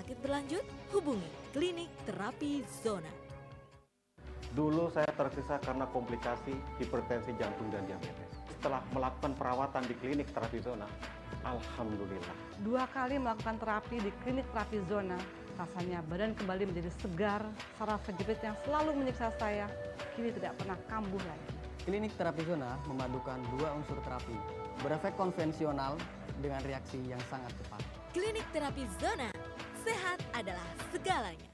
sakit berlanjut, hubungi Klinik Terapi Zona. Dulu saya tersiksa karena komplikasi hipertensi jantung dan diabetes. Setelah melakukan perawatan di Klinik Terapi Zona, alhamdulillah. 2 kali melakukan terapi di Klinik Terapi Zona, rasanya badan kembali menjadi segar, saraf kejepit yang selalu menyiksa saya kini tidak pernah kambuh lagi. Klinik Terapi Zona memadukan 2 unsur terapi, berefek konvensional dengan reaksi yang sangat cepat. Klinik Terapi Zona, sehat adalah segalanya.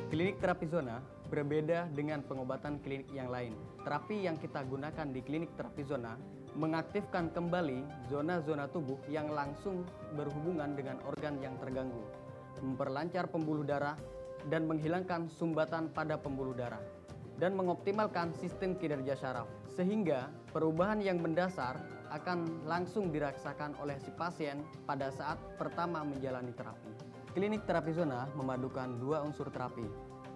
Klinik Terapi Zona berbeda dengan pengobatan klinik yang lain. Terapi yang kita gunakan di Klinik Terapi Zona mengaktifkan kembali zona-zona tubuh yang langsung berhubungan dengan organ yang terganggu, memperlancar pembuluh darah dan menghilangkan sumbatan pada pembuluh darah, dan mengoptimalkan sistem kinerja syaraf, sehingga perubahan yang mendasar akan langsung dirasakan oleh si pasien pada saat pertama menjalani terapi. Klinik Terapi Zona memadukan 2 unsur terapi,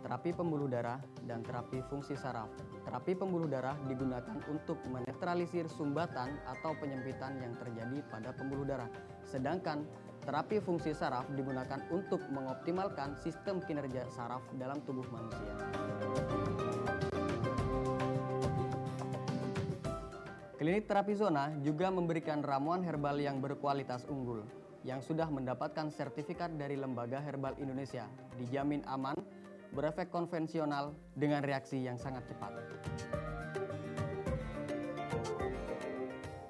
terapi pembuluh darah dan terapi fungsi saraf. Terapi pembuluh darah digunakan untuk menetralisir sumbatan atau penyempitan yang terjadi pada pembuluh darah. Sedangkan terapi fungsi saraf digunakan untuk mengoptimalkan sistem kinerja saraf dalam tubuh manusia. Klinik Terapi Zona juga memberikan ramuan herbal yang berkualitas unggul, yang sudah mendapatkan sertifikat dari Lembaga Herbal Indonesia, dijamin aman, berefek konvensional dengan reaksi yang sangat cepat.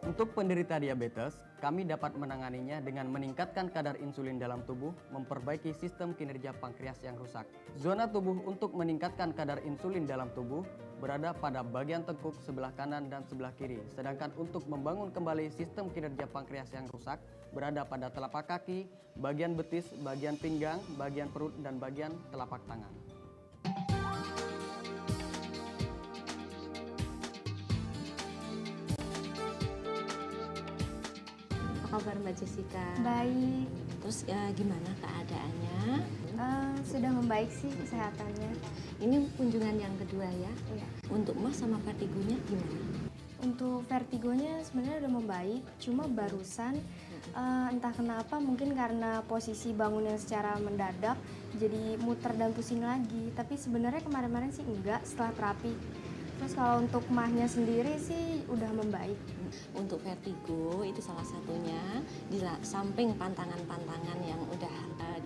Untuk penderita diabetes, kami dapat menanganinya dengan meningkatkan kadar insulin dalam tubuh, memperbaiki sistem kinerja pankreas yang rusak. Zona tubuh untuk meningkatkan kadar insulin dalam tubuh berada pada bagian tengkuk sebelah kanan dan sebelah kiri. Sedangkan untuk membangun kembali sistem kinerja pankreas yang rusak berada pada telapak kaki, bagian betis, bagian pinggang, bagian perut, dan bagian telapak tangan. Apa kabar Mbak Jessica? Baik, Terus gimana keadaannya? sudah membaik sih kesehatannya. Ini kunjungan yang kedua ya. Iya. Untuk Mas sama vertigonya gimana? Untuk vertigonya sebenarnya udah membaik, cuma barusan entah kenapa mungkin karena posisi bangun yang secara mendadak jadi muter dan pusing lagi. Tapi sebenarnya kemarin-kemarin sih enggak setelah terapi. Terus kalau untuk mahnya sendiri sih udah membaik. Untuk vertigo itu salah satunya di samping pantangan-pantangan yang udah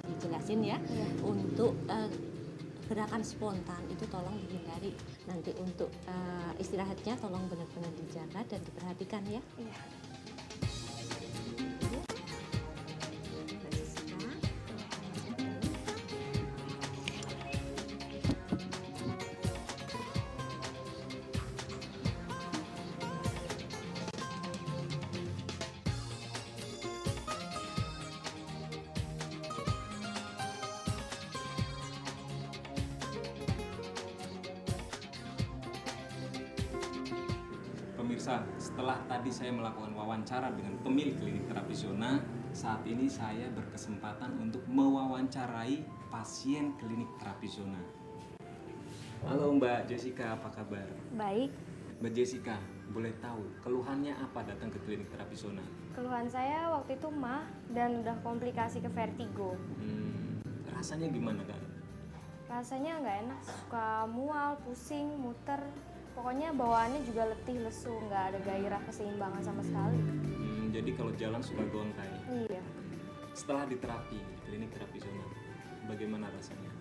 dijelasin ya. Iya. Untuk gerakan spontan itu tolong dihindari. Nanti untuk istirahatnya tolong benar-benar dijaga dan diperhatikan ya. Iya. Mbak Jessica. Pemirsa, setelah tadi saya melakukan wawancara dengan pemilik Klinik Terapi Zona, saat ini saya berkesempatan untuk mewawancarai pasien Klinik Terapi Zona. Halo Mbak Jessica, apa kabar? Baik, Mbak Jessica, boleh tahu keluhannya apa datang ke Klinik Terapi Zona? keluhan saya waktu itu mah dan udah komplikasi ke vertigo. Rasanya gimana Kak? Rasanya nggak enak, suka mual, pusing, muter. Pokoknya bawaannya juga letih, lesu, nggak ada gairah keseimbangan sama sekali. Jadi kalau jalan suka gontai. Iya, Setelah diterapi di Klinik Terapi Zona, bagaimana rasanya?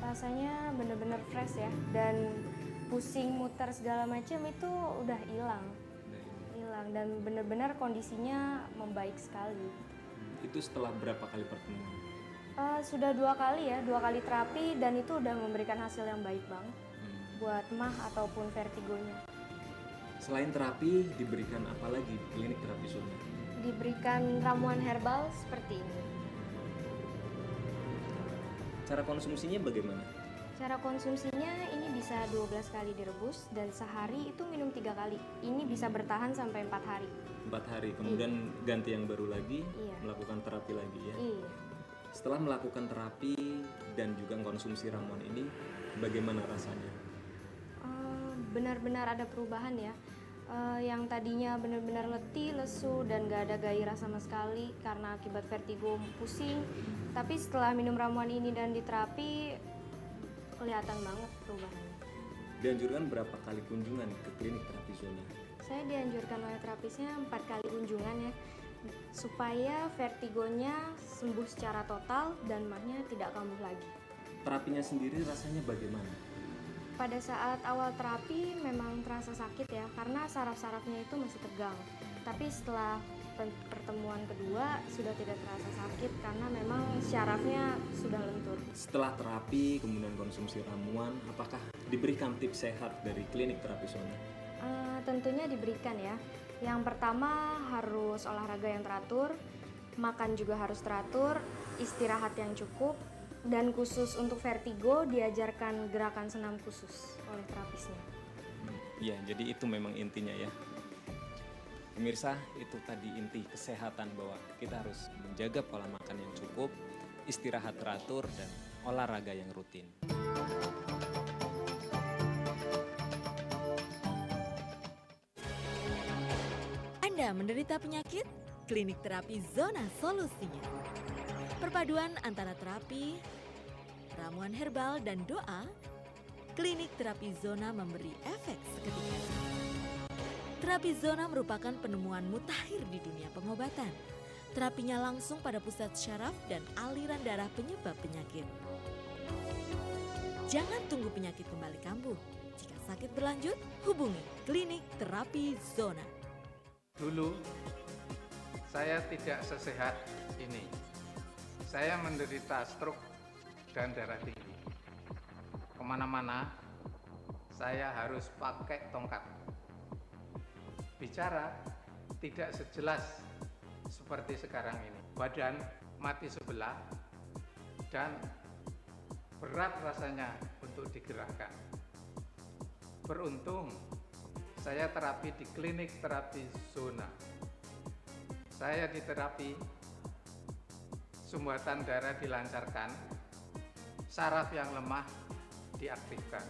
rasanya bener-bener fresh ya. Dan pusing, muter segala macam itu udah hilang. Dan bener-bener kondisinya membaik sekali. Itu setelah berapa kali pertemuan? Sudah 2 kali ya, 2 kali terapi dan itu udah memberikan hasil yang baik banget buat mah ataupun vertigonya. Selain terapi, diberikan apa lagi di Klinik Terapi Zona? Diberikan ramuan herbal seperti ini. Cara konsumsinya bagaimana? Cara konsumsinya ini bisa 12 kali direbus dan sehari itu minum 3 kali. Ini bisa bertahan sampai 4 hari. 4 hari, kemudian ganti yang baru lagi, Iya. melakukan terapi lagi ya. Iya. Setelah melakukan terapi dan juga konsumsi ramuan ini, bagaimana rasanya? benar-benar ada perubahan ya. Yang tadinya benar-benar letih, lesu, dan gak ada gairah sama sekali karena akibat vertigo pusing. Tapi setelah minum ramuan ini dan diterapi, kelihatan banget perubahannya. Dianjurkan berapa kali kunjungan ke klinik terapi zona? Saya dianjurkan oleh terapisnya 4 kali kunjungan ya, supaya vertigonya sembuh secara total dan mahnya tidak kambuh lagi. Terapinya sendiri rasanya bagaimana? Pada saat awal terapi memang terasa sakit ya, karena saraf-sarafnya itu masih tegang. Tapi setelah pertemuan kedua sudah tidak terasa sakit karena memang syarafnya sudah lentur. Setelah terapi, kemudian konsumsi ramuan, apakah diberikan tips sehat dari klinik terapi zona? Tentunya diberikan ya. Yang pertama harus olahraga yang teratur, makan juga harus teratur, istirahat yang cukup, dan khusus untuk vertigo diajarkan gerakan senam khusus oleh terapisnya. Ya, jadi itu memang intinya ya. Pemirsa, itu tadi inti kesehatan bahwa kita harus menjaga pola makan yang cukup, istirahat teratur, dan olahraga yang rutin. Anda menderita penyakit? Klinik Terapi Zona solusinya. Perpaduan antara terapi, ramuan herbal, dan doa, Klinik Terapi Zona memberi efek seketika. Terapi Zona merupakan penemuan mutakhir di dunia pengobatan. Terapinya langsung pada pusat syaraf dan aliran darah penyebab penyakit. Jangan tunggu penyakit kembali kambuh. Jika sakit berlanjut, hubungi Klinik Terapi Zona. Dulu saya tidak sesehat ini. Saya menderita stroke dan darah tinggi. Kemana-mana saya harus pakai tongkat. Bicara tidak sejelas seperti sekarang ini. Badan mati sebelah dan berat rasanya untuk digerakkan. Beruntung saya terapi di klinik terapi zona. Saya diterapi, sumbatan darah dilancarkan, saraf yang lemah diaktifkan.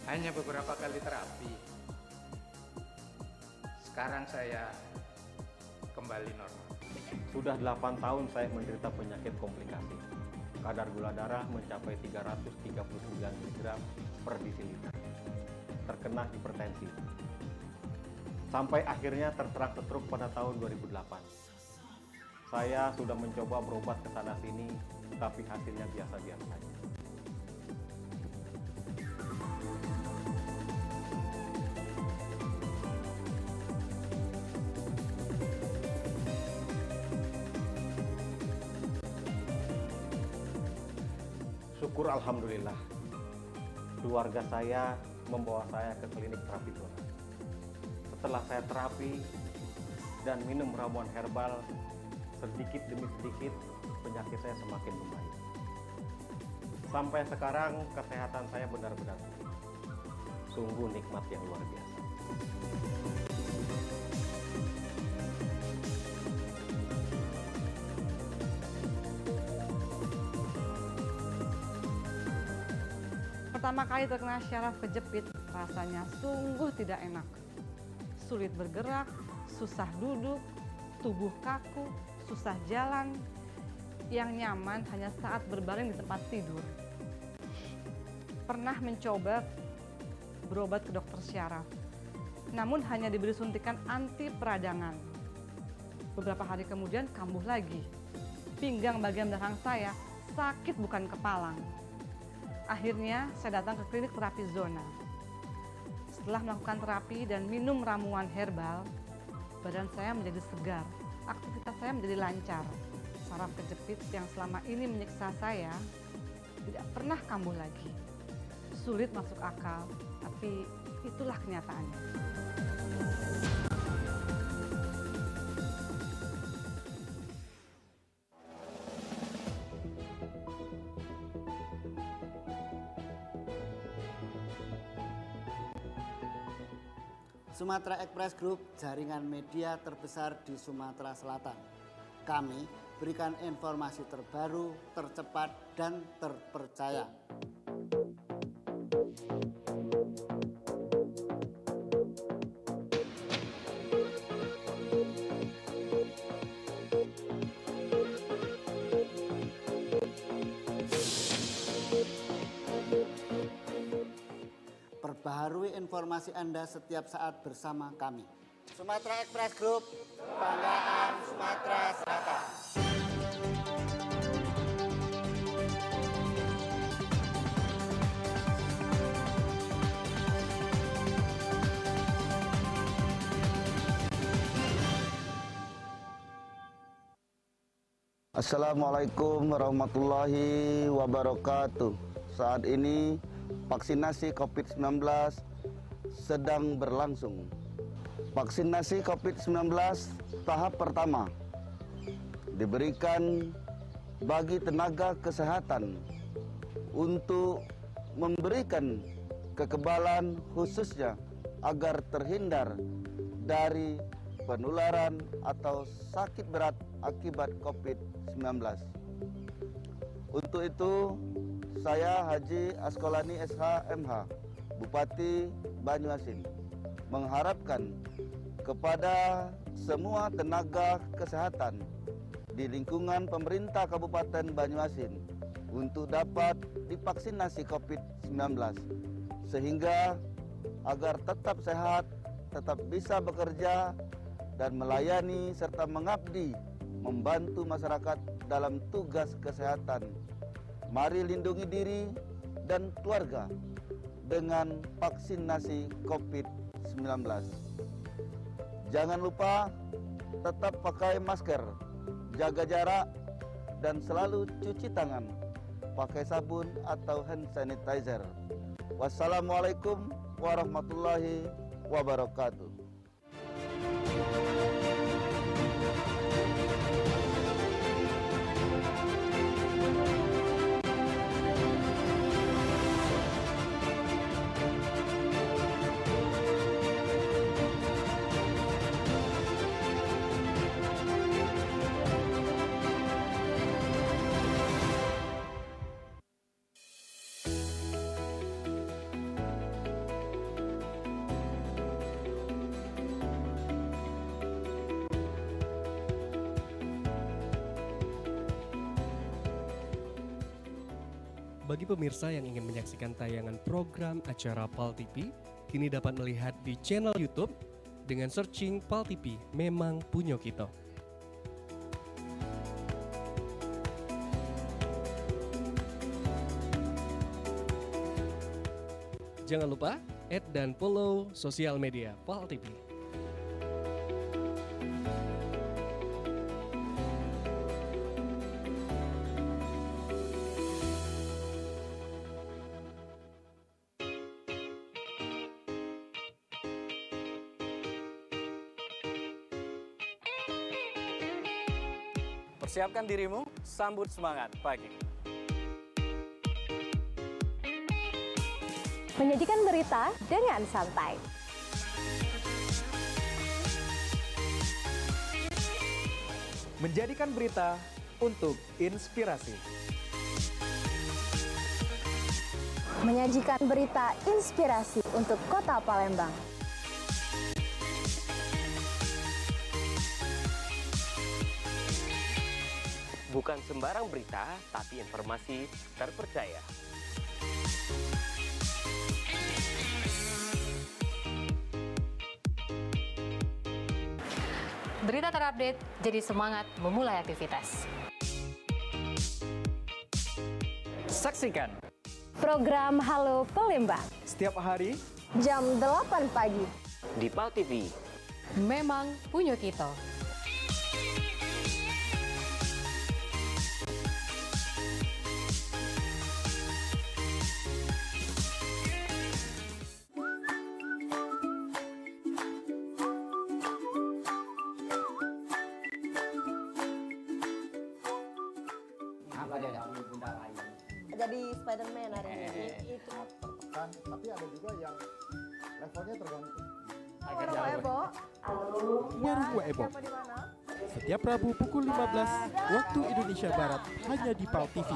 Hanya beberapa kali terapi, sekarang saya kembali normal. Sudah 8 tahun saya menderita penyakit komplikasi. Kadar gula darah mencapai 339 mg per desiliter. Terkena hipertensi. Sampai akhirnya terserang stroke pada tahun 2008. Saya sudah mencoba berobat ke sana sini, tapi hasilnya biasa-biasa saja. Syukur alhamdulillah, keluarga saya membawa saya ke klinik terapi zona. Setelah saya terapi dan minum ramuan herbal, sedikit demi sedikit penyakit saya semakin membaik. Sampai sekarang kesehatan saya benar-benar pulih. Sungguh nikmat yang luar biasa. Pertama kali terkena syaraf kejepit, rasanya sungguh tidak enak. Sulit bergerak, susah duduk, tubuh kaku, susah jalan. Yang nyaman hanya saat berbaring di tempat tidur. Pernah mencoba berobat ke dokter syaraf, namun hanya diberi suntikan anti peradangan. Beberapa hari kemudian kambuh lagi. Pinggang bagian belakang saya sakit bukan kepalang. Akhirnya saya datang ke klinik terapi zona. Setelah melakukan terapi dan minum ramuan herbal, badan saya menjadi segar, aktivitas saya menjadi lancar. Saraf kejepit yang selama ini menyiksa saya tidak pernah kambuh lagi. Sulit masuk akal, tapi itulah kenyataannya. Sumatera Express Group, jaringan media terbesar di Sumatera Selatan. Kami berikan informasi terbaru, tercepat, dan terpercaya. baharui informasi Anda setiap saat bersama kami. Sumatera Express Group, kebanggaan Sumatera Selatan. Assalamualaikum warahmatullahi wabarakatuh. Saat ini vaksinasi COVID-19 sedang berlangsung. Vaksinasi COVID-19 tahap pertama diberikan bagi tenaga kesehatan untuk memberikan kekebalan khususnya agar terhindar dari penularan atau sakit berat akibat COVID-19. Untuk itu, saya Haji Askolani SH MH, Bupati Banyuasin, mengharapkan kepada semua tenaga kesehatan di lingkungan pemerintah Kabupaten Banyuasin untuk dapat divaksinasi COVID-19 sehingga agar tetap sehat, tetap bisa bekerja dan melayani serta mengabdi membantu masyarakat dalam tugas kesehatan. Mari lindungi diri dan keluarga dengan vaksinasi COVID-19. Jangan lupa tetap pakai masker, jaga jarak, dan selalu cuci tangan pakai sabun atau hand sanitizer. Wassalamualaikum warahmatullahi wabarakatuh. Bagi pemirsa yang ingin menyaksikan tayangan program acara PAL TV, kini dapat melihat di channel YouTube dengan searching PAL TV Memang Punyo Kito. Jangan lupa add dan follow sosial media PAL TV. Persiapkan dirimu, sambut semangat pagi. Menyajikan berita dengan santai. Menjadikan berita untuk inspirasi. Menyajikan berita inspirasi untuk Kota Palembang. Bukan sembarang berita, tapi informasi terpercaya. Berita terupdate, jadi semangat memulai aktivitas. Saksikan program Halo Palembang setiap hari jam 8 pagi di PAL TV. Memang Punyo Kito. Jadi Spider-Man hari ini itu tertekan, tapi ada juga yang levelnya tergantung. Warung Ebo. Warung Ebo. Setiap Rabu pukul 15 waktu Indonesia Barat hanya di PAL TV.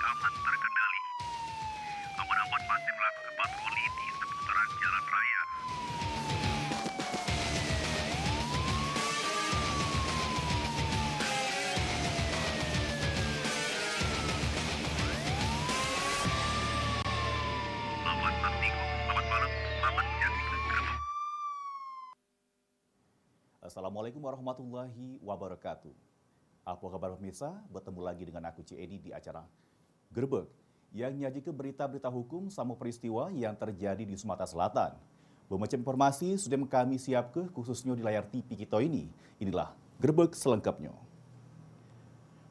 aman terkendali. Aman-aman masih melakukan patroli di seputaran jalan raya. Aman Martiko, selamat malam. Aman menyaksikan Gerbek. Assalamualaikum warahmatullahi wabarakatuh. Apa kabar pemirsa? Bertemu lagi dengan aku Cik Edi di acara Gerbek yang nyajikan berita-berita hukum sama peristiwa yang terjadi di Sumatera Selatan. Bermacam informasi sudah kami siapkan khususnya di layar TV kita ini. Inilah Gerbek selengkapnya.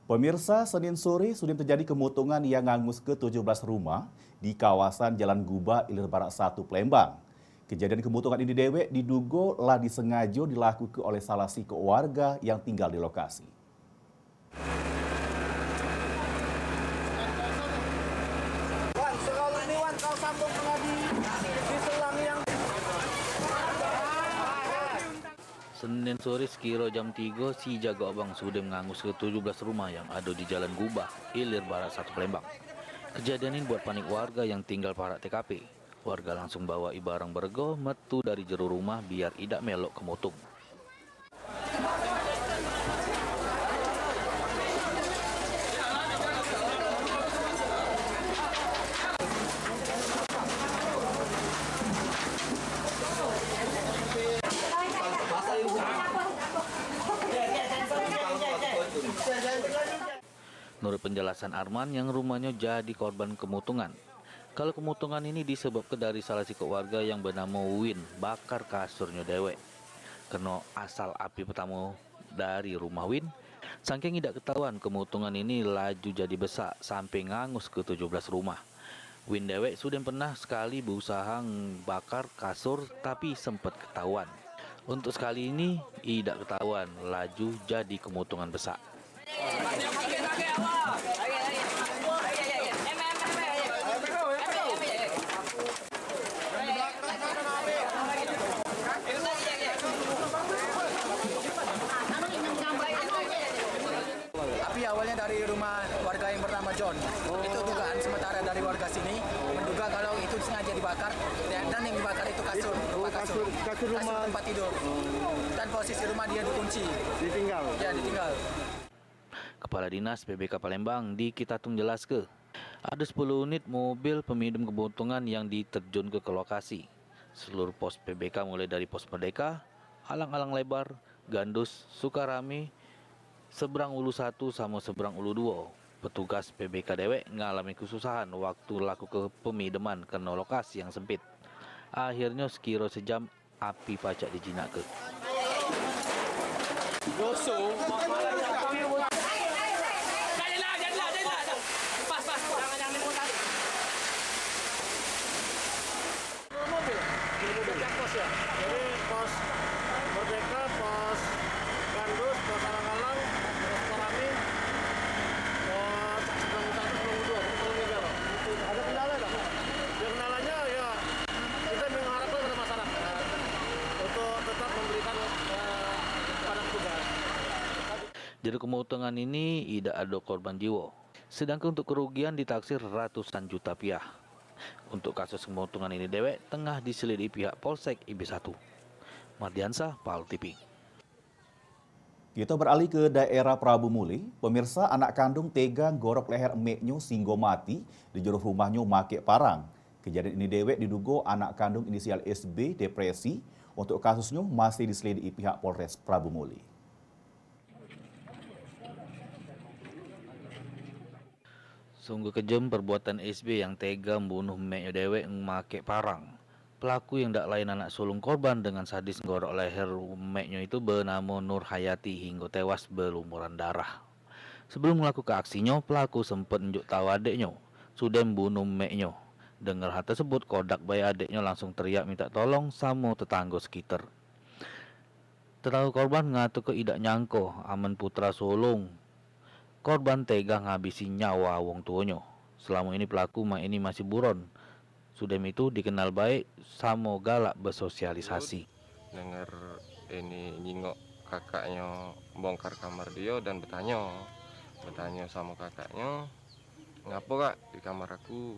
Pemirsa, Senin sore sudah terjadi kemotongan yang ngangus ke 17 rumah di kawasan Jalan Gubah, Ilir Barat 1, Palembang. Kejadian kemotongan ini dewek diduga lah disengaja dilakukan oleh salah si keluarga yang tinggal di lokasi. Wan, sekolah ini Wan, kau sambung lagi di selang yang... Senin sore sekira jam 3, si jaga abang sudah mengangus ke 17 rumah yang ada di Jalan Gubah, Ilir Barat 1, Palembang. Kejadian ini buat panik warga yang tinggal parak TKP. Warga langsung bawa barang bergo metu dari jero rumah biar tidak melok ke motung. Menurut penjelasan Arman yang rumahnya jadi korban kemutungan. Kalau kemutungan ini disebabkan dari salah si keluarga yang bernama Win bakar kasurnya dewek. Karena asal api pertama dari rumah Win, saking tidak ketahuan kemutungan ini laju jadi besar sampai ngangus ke 17 rumah. Win dewek sudah pernah sekali berusaha bakar kasur tapi sempat ketahuan. Untuk sekali ini tidak ketahuan, laju jadi kemutungan besar. Api awalnya dari rumah warga yang bernama John. Itu dugaan sementara dari warga sini menduga kalau itu sengaja dibakar dan yang dibakar itu kasur rumah tempat tidur. Dan posisi rumah dia dikunci. Ditinggal. Ya, ditinggal. Kepala Dinas PBK Palembang di Kitatung jelaskan, ada 10 unit mobil pemadam kebutuhan yang diterjun ke lokasi. Seluruh pos PBK mulai dari pos Merdeka, Alang-Alang Lebar, Gandus, Sukarami, Seberang Ulu 1 sama Seberang Ulu 2. Petugas PBK dewek ngalami kesusahan waktu laku ke pemadaman karena lokasi yang sempit. Akhirnya sekira sejam api pacak dijinakkan. Jadi pos Merdeka, pos Gandus, pos Alang-Alang, pos Parami, pos Seberang Ulu 1, Seberang Ulu 2, ada kendala tak? Ya kendalanya ya kita mengharapkan kepada masyarakat untuk tetap memberikan kepada petugas. Jadi kemutungan ini tidak ada korban jiwa. Sedangkan untuk kerugian ditaksir ratusan juta rupiah. Untuk kasus kemutungan ini dewek tengah diselidiki pihak Polsek IB1. Mardiansah, PAL TV. Kita beralih ke daerah Prabu Muli. Pemirsa, anak kandung tega gorok leher emeknya sehingga mati di jero rumahnya make parang. Kejadian ini dewek diduga anak kandung inisial SB depresi. Untuk kasusnya masih diselidiki pihak Polres Prabu Muli. Sungguh kejam perbuatan SB yang tega membunuh emaknya dewek memakai parang. Pelaku yang tak lain anak sulung korban dengan sadis gorok leher emaknya itu bernama Nur Hayati hingga tewas berlumuran darah. Sebelum melakukan aksinya, pelaku sempat menunjuk tahu adiknya sudah membunuh emaknya. Dengar hal tersebut, kodak bayi adiknya langsung teriak minta tolong sama tetangga sekitar. Tetangga korban ngaku tidak nyangko aman putra sulung korban tega ngabisi nyawa wong tuanya. Selama ini pelaku ini masih buron. Sudah itu dikenal baik sama galak bersosialisasi. Dengar ini nyingok kakaknya bongkar kamar dia dan bertanya sama kakaknya Ngapo kak di kamar aku.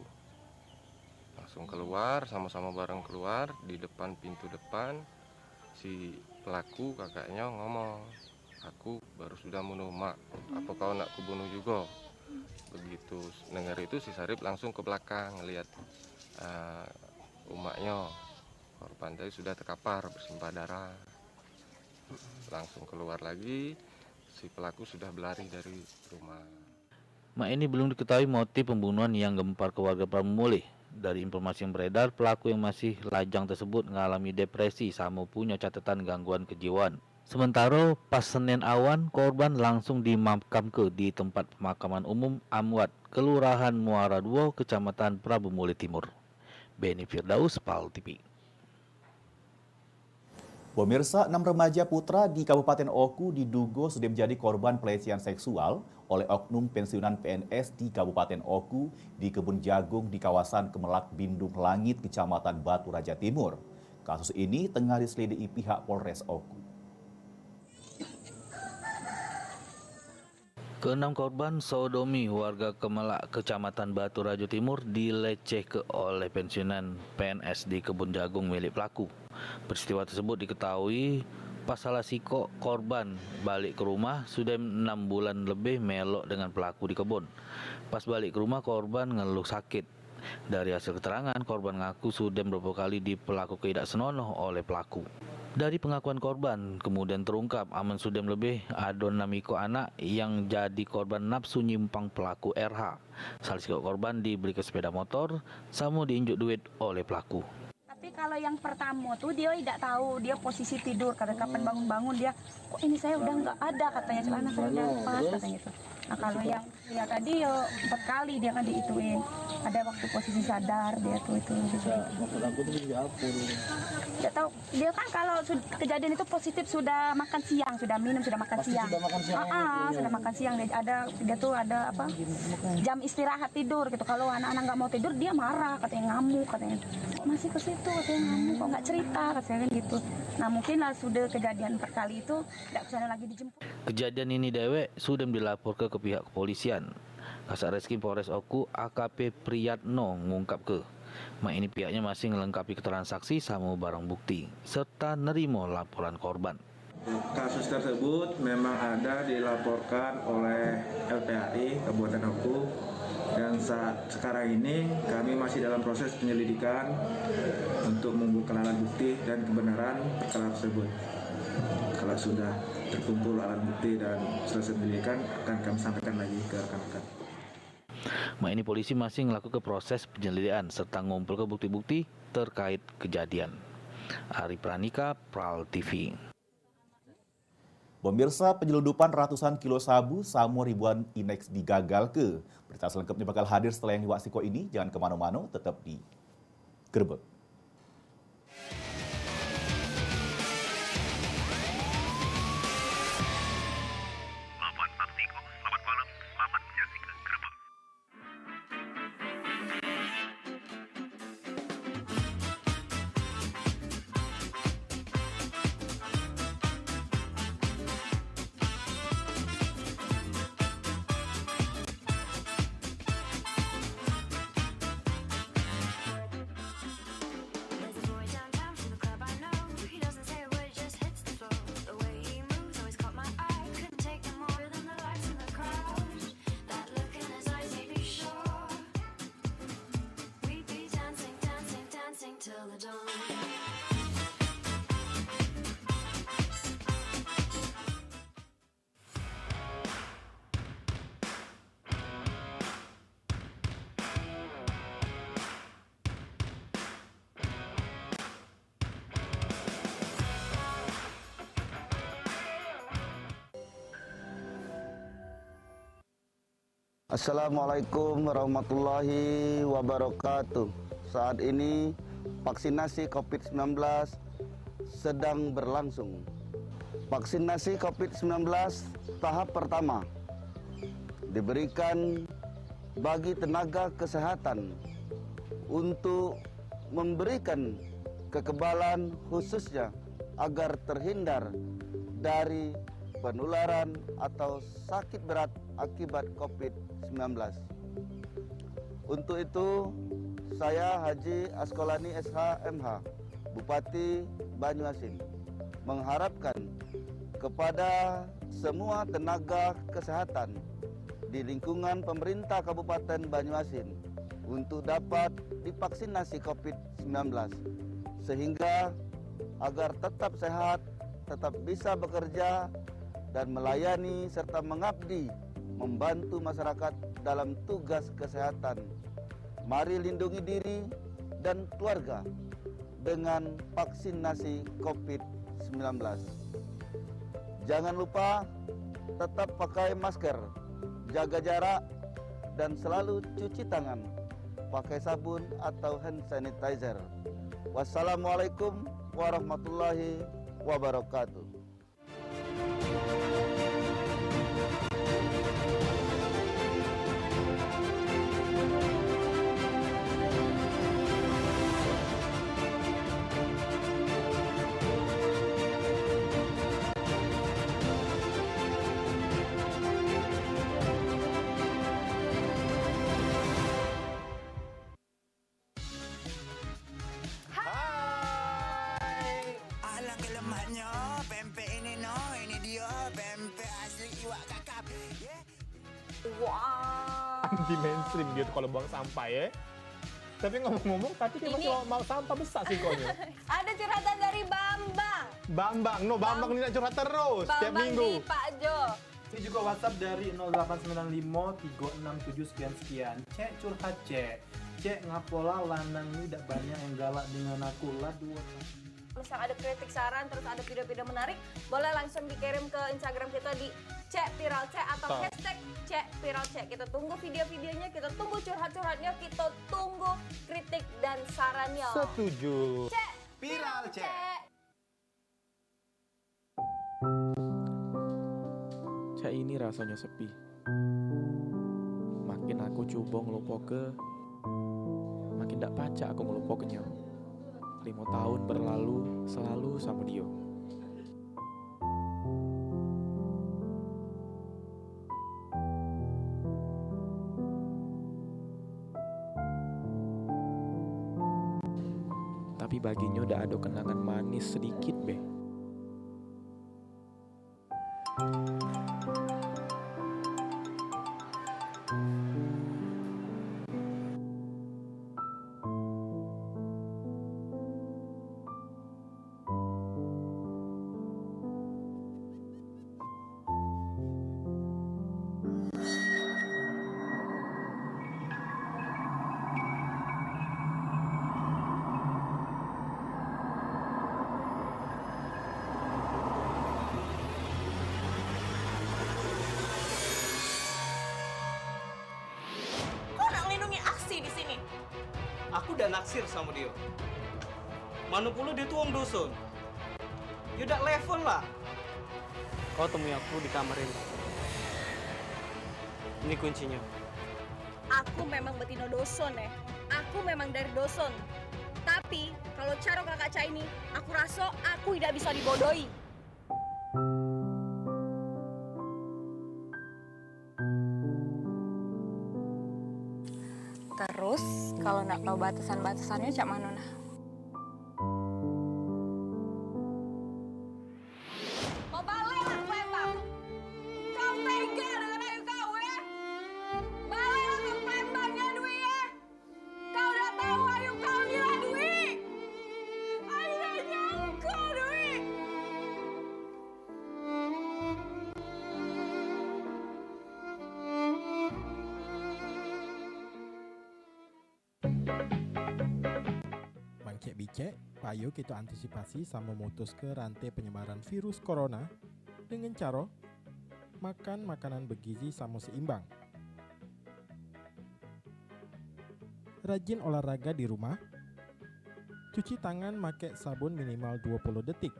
Langsung keluar, sama-sama bareng keluar. Di depan pintu depan si pelaku kakaknya ngomong, aku baru sudah bunuh mak, apa kau nak kubunuh juga? Begitu dengar itu si Sarip langsung ke belakang ngelihat umaknya, korban tadi sudah terkapar bersimbah darah. Langsung keluar lagi, si pelaku sudah berlari dari rumah. Mak ini belum diketahui motif pembunuhan yang gempar keluarga Pramulih. Dari informasi yang beredar, pelaku yang masih lajang tersebut mengalami depresi sama punya catatan gangguan kejiwaan. Sementara pas Senin awan, korban langsung dimakamkan di tempat pemakaman umum Amwat, Kelurahan Muara II, Kecamatan Prabu Mulih Timur. Beni Firdaus, PAL TV. Pemirsa, 6 remaja putra di Kabupaten Oku diduga sudah menjadi korban pelecehan seksual oleh oknum pensiunan PNS di Kabupaten Oku di kebun jagung di kawasan Kemelak Bindung Langit, Kecamatan Batu Raja Timur. Kasus ini tengah diselidiki pihak Polres Oku. Keenam korban sodomi warga Kemelak, Kecamatan Batu Raja Timur dilecehkan oleh pensiunan PNS di kebun jagung milik pelaku. Peristiwa tersebut diketahui pas salah siko korban balik ke rumah sudah 6 bulan lebih melok dengan pelaku di kebun. Pas balik ke rumah korban ngeluh sakit. Dari hasil keterangan korban ngaku sudah beberapa kali diperlakukan tidak senonoh oleh pelaku. Dari pengakuan korban kemudian terungkap aman sudah lebih ada 6 ekor anak yang jadi korban nafsu nyimpang pelaku RH. Salah siko korban diberi ke sepeda motor sama diinjuk duit oleh pelaku. Tapi kalau yang pertama tuh dia tidak tahu, dia posisi tidur, karena kapan bangun-bangun dia, kok ini saya udah nggak ada katanya, celana saya udah lepas katanya itu. Nah kalau yang ya tadi ya 4 kali dia kan diituin, ada waktu posisi sadar dia tuh itu. Tidak tahu, dia kan kalau kejadian itu positif sudah makan siang, sudah minum, sudah makan siang. Sudah makan siang, dia tuh ada apa? Jam istirahat tidur gitu. Kalau anak-anak nggak mau tidur dia marah, katanya ngamuk katanya. Kok masih ke situ katanya ngamuk, kok nggak cerita katanya kan gitu. Nah mungkin lah sudah kejadian 4 kali itu tidak bisa lagi dijemput. Kejadian ini dewek sudah dilaporkan ke pihak kepolisian. Kasat Reskrim Polres Oku AKP Priyatno mengungkap ke mak ini pihaknya masih melengkapi keterangan saksi sama barang bukti serta nerimo laporan korban. Kasus tersebut memang ada dilaporkan oleh LPAI Kabupaten Oku dan sekarang ini kami masih dalam proses penyelidikan untuk mengumpulkan alat bukti dan kebenaran perkara tersebut. Kalau sudah terkumpul alat bukti dan selesai penyelidikan akan kami sampaikan lagi ke rekan-rekan. Mak ini polisi masih melakukan proses penyelidikan serta ngumpul ke bukti-bukti terkait kejadian. Ari Pranika, PAL TV. Pemirsa, penyelundupan ratusan kilo sabu sama ribuan Inex digagal ke. Berita selengkapnya bakal hadir setelah yang diwaksiko ini. Jangan kemana-mana, tetap di Gerbek. Assalamualaikum warahmatullahi wabarakatuh. Saat ini vaksinasi COVID-19 sedang berlangsung. Vaksinasi COVID-19 tahap pertama diberikan bagi tenaga kesehatan untuk memberikan kekebalan khususnya agar terhindar dari penularan atau sakit berat akibat COVID-19. Untuk itu, saya Haji Askolani SH MH, Bupati Banyuasin, mengharapkan kepada semua tenaga kesehatan di lingkungan pemerintah Kabupaten Banyuasin untuk dapat divaksinasi COVID-19 sehingga agar tetap sehat, tetap bisa bekerja dan melayani serta mengabdi membantu masyarakat dalam tugas kesehatan. Mari lindungi diri dan keluarga dengan vaksinasi COVID-19. Jangan lupa tetap pakai masker, jaga jarak, dan selalu cuci tangan pakai sabun atau hand sanitizer. Wassalamualaikum warahmatullahi wabarakatuh. Anti mainstream gitu kalau buang sampah ya. Tapi ngomong-ngomong tadi dia masih mau sampah besar sih konya. Ada curhatan dari Bambang. Bambang ini curhat terus setiap minggu. Bambang di Pak Jo. Ini juga WhatsApp dari 0895 367 sekian. Cek curhat cek ngapola lanang ini tidak banyak yang galak dengan aku lah dua. Misal ada kritik saran terus ada video-video menarik, boleh langsung dikirim ke Instagram kita di @viralc atau #viralc. Kita tunggu video-videonya, kita tunggu curhat-curhatnya, kita tunggu kritik dan sarannya. Setuju. Viralc. Cak ini rasanya sepi. Makin aku coba ngelupoke, makin ndak pacak aku ngelupoknya. 5 tahun berlalu selalu sama dia. Tapi baginya udah ada kenangan manis sedikit be. Aku udah naksir sama dia. Mana pula dia tuh orang doson. Dia udah level lah. Kau temui aku di kamar ini. Ini kuncinya. Aku memang betina doson ya. Aku memang dari doson. Tapi kalau cara kakak Ca ini, aku rasa aku tidak bisa dibodohi. Terus kalau nak tahu batasan-batasannya cak mana nah? Kau baliklah ke Palembang. Kau tega dengan ayu kau ya. Baliklah ke Palembang ya Dwi ya. Kau udah tahu ayu kau gila Dwi. Ayu udah nyangka Dwi. Bicek, payo kita antisipasi sama memutus ke rantai penyebaran virus corona dengan cara makan makanan bergizi sama seimbang. Rajin olahraga di rumah. Cuci tangan pakai sabun minimal 20 detik.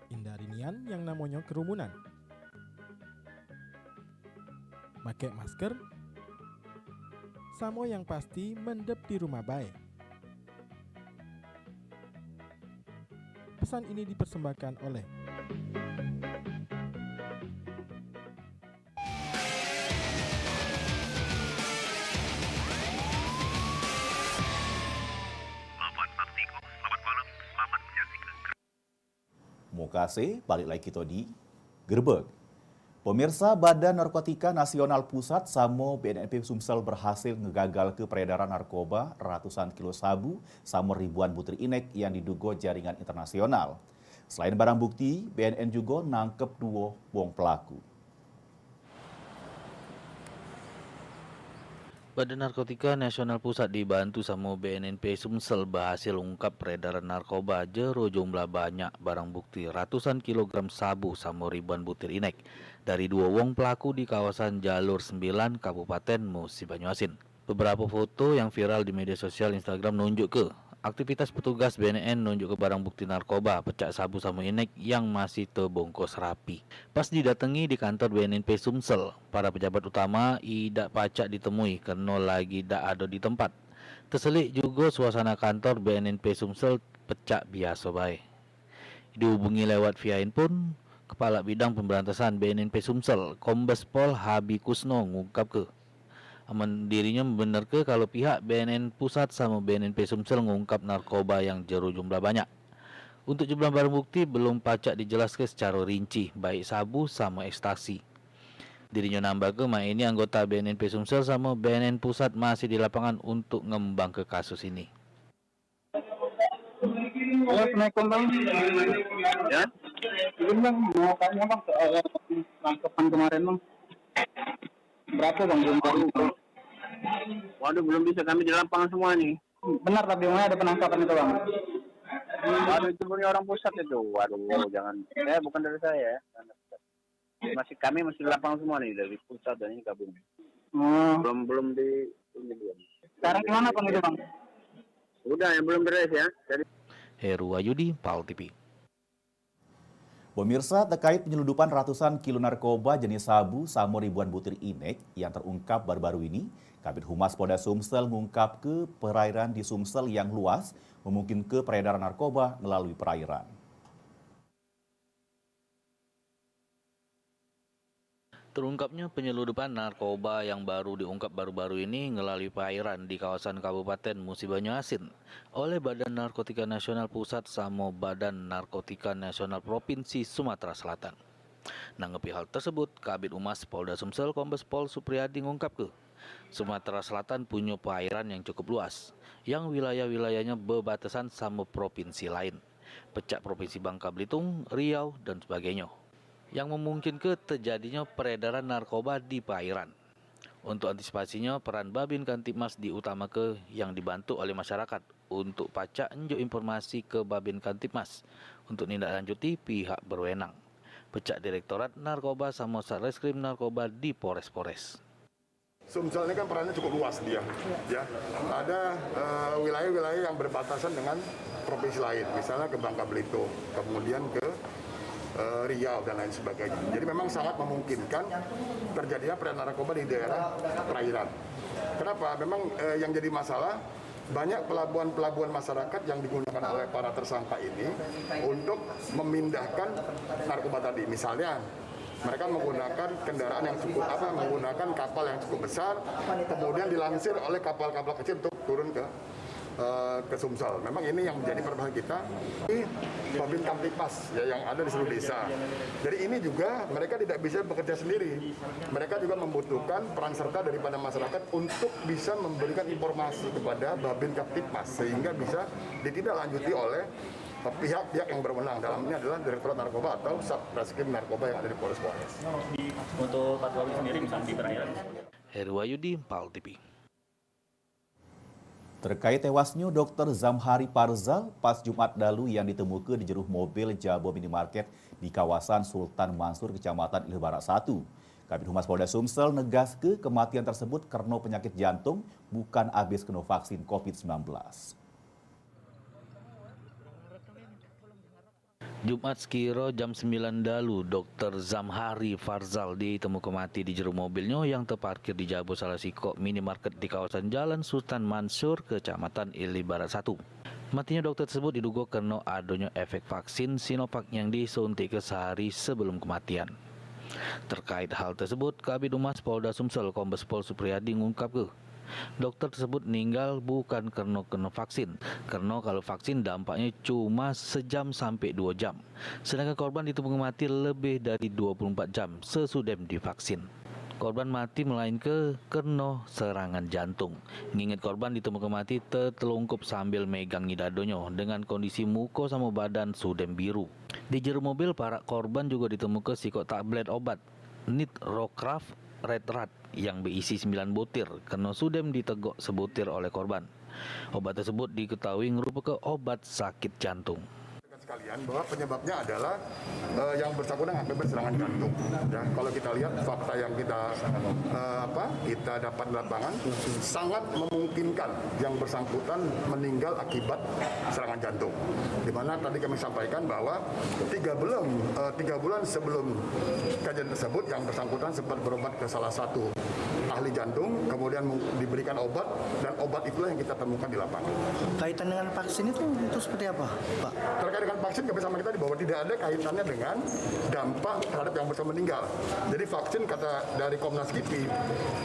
Hindari nian yang namanya kerumunan. Pakai masker. Samo yang pasti mendep di rumah baik. Pesan ini dipersembahkan oleh Mukase, balik lagi kita di Gerbek. Pemirsa, Badan Narkotika Nasional Pusat Samo BNNP Sumsel berhasil ngegagal ke peredaran narkoba ratusan kilo sabu sama ribuan butir inek yang diduga jaringan internasional. Selain barang bukti, BNN juga nangkep 2 wong pelaku. Badan Narkotika Nasional Pusat dibantu sama BNNP Sumsel berhasil ungkap peredaran narkoba jero jumlah banyak barang bukti ratusan kilogram sabu sama ribuan butir inek dari 2 wong pelaku di kawasan Jalur 9 Kabupaten Musi Banyuasin. Beberapa foto yang viral di media sosial Instagram nunjuk ke aktivitas petugas BNN nunjuk ke barang bukti narkoba pecak sabu sama inek yang masih terbungkus rapi. Pas didatangi di kantor BNNP Sumsel, para pejabat utama tidak pacak ditemui karena lagi tak ada di tempat. Terselik juga suasana kantor BNNP Sumsel pecak biasa baik. Dihubungi lewat via handphone, Kepala Bidang Pemberantasan BNNP Sumsel, Kombes Pol Habi Kusno ngungkap ke aman dirinya benar ke kalau pihak BNN Pusat sama BNNP Sumsel ngungkap narkoba yang jero jumlah banyak. Untuk jumlah barang bukti belum pacak dijelaskan secara rinci, baik sabu sama ekstasi. Dirinya nambah ke ini anggota BNNP Sumsel sama BNN Pusat masih di lapangan untuk ngembang ke kasus ini. Assalamualaikum bang. Ya. Ini bang mau tanya bang soal tangkapan kemarin bang. Berapa bang jumlahnya? Waduh, belum bisa, kami di lapangan semua nih. Benar, tapi mana ada penangkapan itu bang? Waduh, itu punya orang pusat itu. Waduh, jangan. Bukan dari saya. Kami masih di lapangan semua nih, dari pusat dan ini gabung. Belum di. Sekarang gimana bang itu bang? Udah, yang belum beres ya. Heru Ayudi, PAL TV. Pemirsa, terkait penyelundupan ratusan kilo narkoba jenis sabu sama ribuan butir inek yang terungkap baru-baru ini, Kabid Humas Polda Sumsel mengungkap ke perairan di Sumsel yang luas, memungkinkan ke peredaran narkoba melalui perairan. Terungkapnya penyelundupan narkoba yang baru diungkap baru-baru ini melalui perairan di kawasan Kabupaten Musi Banyuasin oleh Badan Narkotika Nasional Pusat sama Badan Narkotika Nasional Provinsi Sumatera Selatan. Nanggepi hal tersebut, Kabid Humas Polda Sumsel Kombes Pol Supriyadi ngungkap ke Sumatera Selatan punya perairan yang cukup luas, yang wilayah-wilayahnya berbatasan sama provinsi lain, pecak Provinsi Bangka Belitung, Riau, dan sebagainya, yang memungkinkan terjadinya peredaran narkoba di perairan. Untuk antisipasinya, peran Babin Kantipmas diutamakan yang dibantu oleh masyarakat untuk pacak njuk informasi ke Babin Kantipmas untuk nindaklanjuti pihak berwenang. Pecak Direktorat Narkoba sama Satreskrim Narkoba di Polres-Polres. Sumsel ini kan perannya cukup luas dia, ya. Ada wilayah-wilayah yang berbatasan dengan provinsi lain, misalnya ke Bangka Belitung, kemudian ke Riau dan lain sebagainya. Jadi memang sangat memungkinkan terjadinya peredaran narkoba di daerah perairan. Kenapa? Memang yang jadi masalah banyak pelabuhan-pelabuhan masyarakat yang digunakan oleh para tersangka ini untuk memindahkan narkoba tadi. Misalnya mereka menggunakan kendaraan yang cukup menggunakan kapal yang cukup besar, kemudian dilansir oleh kapal-kapal kecil untuk turun ke Sumsel. Memang ini yang menjadi permasalahan kita. Ini Babin Kamtipmas ya, yang ada di seluruh desa. Jadi ini juga mereka tidak bisa bekerja sendiri. Mereka juga membutuhkan peran serta daripada masyarakat untuk bisa memberikan informasi kepada Babin Kamtipmas sehingga bisa ditindaklanjuti oleh pihak-pihak yang berwenang. Dalam ini adalah Direktorat Narkoba atau Satreskrim Narkoba yang ada di Polres-Polres. Untuk patroli sendiri misalnya di perairan. Heru Ayudi, PAL TV. Terkait tewasnya Dr. Zamhari Farzal pas Jumat lalu yang ditemukan di jeruh mobil Jabo Minimarket di kawasan Sultan Mansur, Kecamatan Ilih Barat 1. Kabid Humas Polda Sumsel negas ke kematian tersebut karena penyakit jantung, bukan habis kena vaksin COVID-19. Jumat sekira jam 9 dalu, Dr. Zamhari Farzal ditemukan mati di jero mobilnya yang terparkir di Jabo Salasiko Minimarket di kawasan Jalan Sultan Mansur, Kecamatan Ilih Barat 1. Matinya dokter tersebut diduga karena adanya efek vaksin Sinovac yang disuntik sehari sebelum kematian. Terkait hal tersebut, Kabid Humas Polda Sumsel Kombes Pol Supriyadi ngungkap ke Dokter tersebut meninggal bukan karena kena vaksin, karena kalau vaksin dampaknya cuma sejam sampai 2 jam. Sedangkan korban ditemukan mati lebih dari 24 jam sesudah divaksin. Korban mati melainkan karena serangan jantung. Mengingat korban ditemukan mati tertelungkup sambil megang dadonya dengan kondisi muka sama badan sudah biru. Di jero mobil para korban juga ditemukan sikok tablet obat Nitrocraft Red Rat yang berisi 9 butir karena sudah ditegok sebutir oleh korban. Obat tersebut diketahui merupakan obat sakit jantung. Sekalian bahwa penyebabnya adalah yang bersangkutan akibat serangan jantung. Ya, kalau kita lihat fakta yang kita dapat di lapangan sangat memungkinkan yang bersangkutan meninggal akibat serangan jantung. Di mana tadi kami sampaikan bahwa 3 bulan sebelum kejadian tersebut yang bersangkutan sempat berobat ke salah satu ahli jantung, kemudian diberikan obat dan obat itulah yang kita temukan di lapangan. Kaitan dengan vaksin itu seperti apa, Pak? Terkait dengan vaksin kami sama kita bahwa tidak ada kaitannya dengan dampak terhadap yang bersangkutan meninggal. Jadi vaksin kata dari Komnas KIPI,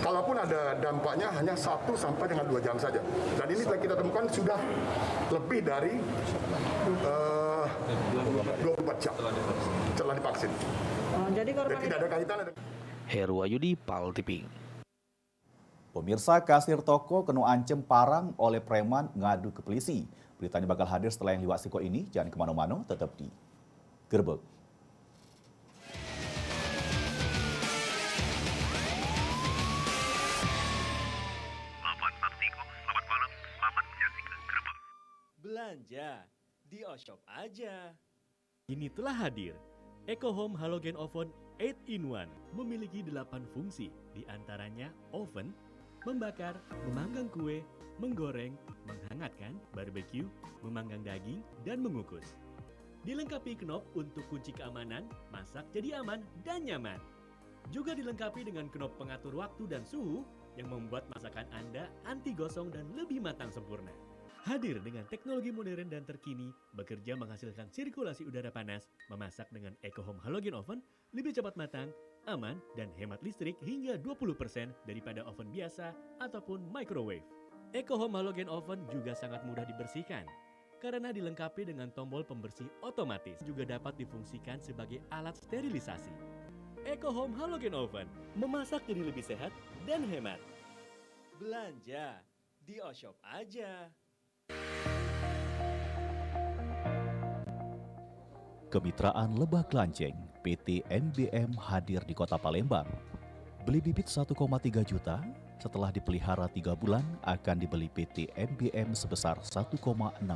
kalaupun ada dampaknya hanya 1 sampai dengan 2 jam saja. Dan ini telah kita temukan sudah lebih dari 24 jam setelah divaksin. Jadi tidak ada kaitannya. Heru Ayudi, PAL TV. Pemirsa, kasir toko kena ancam parang oleh preman ngadu ke polisi. Beritanya bakal hadir setelah yang liwat siko ini. Jangan kemana-mana, tetap di Gerbek. Selamat malam, selamat menyaksikan Gerbek. Belanja di Oshop aja. Ini telah hadir Eco Home Halogen Oven 8-in-1 memiliki 8 fungsi, diantaranya oven, membakar, memanggang kue, menggoreng, menghangatkan, barbecue, memanggang daging, dan mengukus. Dilengkapi knop untuk kunci keamanan, masak jadi aman dan nyaman. Juga dilengkapi dengan knop pengatur waktu dan suhu yang membuat masakan Anda anti gosong dan lebih matang sempurna. Hadir dengan teknologi modern dan terkini, bekerja menghasilkan sirkulasi udara panas, memasak dengan Eco Home Halogen Oven lebih cepat matang, aman, dan hemat listrik hingga 20% daripada oven biasa ataupun microwave. Eco Home Halogen Oven juga sangat mudah dibersihkan karena dilengkapi dengan tombol pembersih otomatis, juga dapat difungsikan sebagai alat sterilisasi. Eco Home Halogen Oven, memasak jadi lebih sehat dan hemat. Belanja di Oshop aja. Kemitraan Lebah Klanceng, PT MBM hadir di Kota Palembang. Beli bibit 1,3 juta, setelah dipelihara 3 bulan akan dibeli PT MBM sebesar 1,6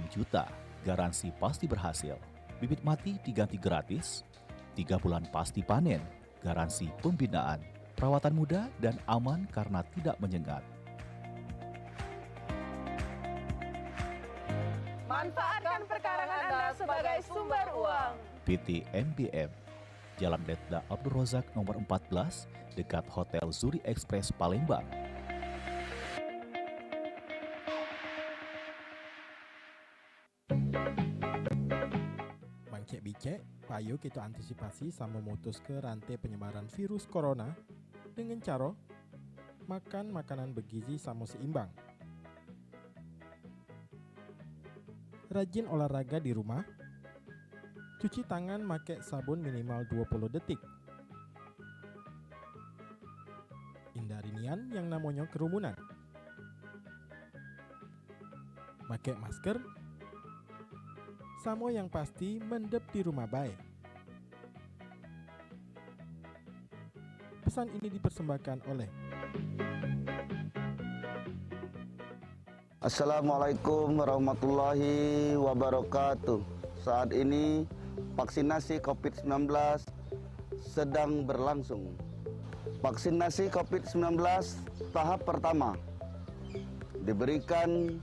juta. Garansi pasti berhasil. Bibit mati diganti gratis, 3 bulan pasti panen, garansi pembinaan, perawatan mudah dan aman karena tidak menyengat. Manfaatkan perkarangan Anda sebagai sumber uang. PT MBM, Jalan Letda Abdul Rozak nomor 14, dekat Hotel Zuri Express Palembang. Bangcek bicek, payo kita antisipasi sama memutus ke rantai penyebaran virus corona dengan cara makan makanan bergizi sama seimbang. Rajin olahraga di rumah. Cuci tangan pakai sabun minimal 20 detik. Hindari nian yang namanya kerumunan. Pakai masker. Samo yang pasti mendep di rumah baik. Pesan ini dipersembahkan oleh Assalamualaikum warahmatullahi wabarakatuh. Saat ini vaksinasi COVID-19 sedang berlangsung. Vaksinasi COVID-19 tahap pertama diberikan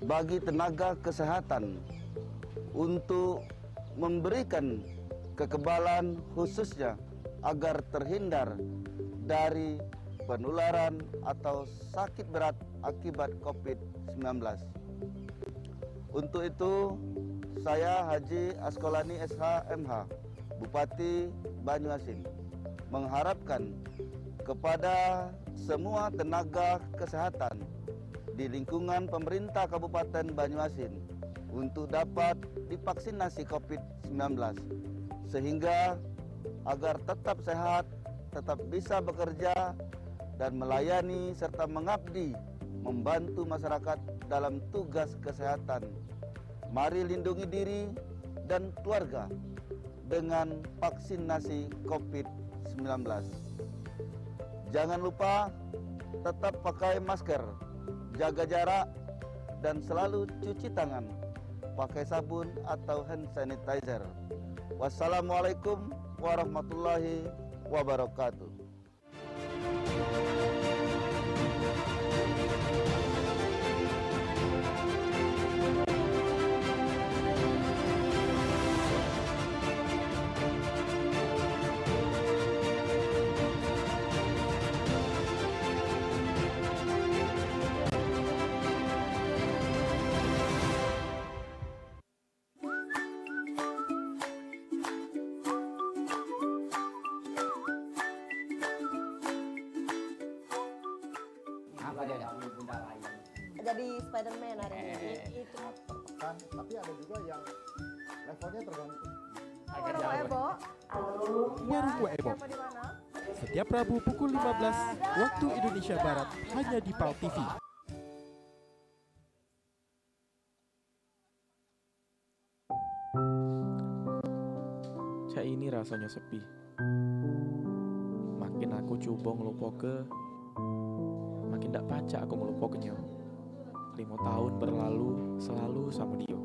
bagi tenaga kesehatan untuk memberikan kekebalan khususnya agar terhindar dari penularan atau sakit berat akibat COVID-19. Untuk itu, saya Haji Askolani SH MH, Bupati Banyuasin, mengharapkan kepada semua tenaga kesehatan di lingkungan pemerintah Kabupaten Banyuasin untuk dapat divaksinasi COVID-19 sehingga agar tetap sehat, tetap bisa bekerja dan melayani serta mengabdi membantu masyarakat dalam tugas kesehatan. Mari lindungi diri dan keluarga dengan vaksinasi COVID-19. Jangan lupa tetap pakai masker, jaga jarak, dan selalu cuci tangan pakai sabun atau hand sanitizer. Wassalamualaikum warahmatullahi wabarakatuh. Jadi Spider-Man hari ini itu. Kan, tapi ada juga yang levelnya tergantung. Warung Ebo. Warung Kue Ebo. Setiap Rabu pukul 15 waktu Indonesia Barat hanya di PAL TV. Cak ini rasanya sepi. Makin aku coba ngelupoke, makin ndak pacak aku ngelupoknya. 5 tahun berlalu selalu sama dia.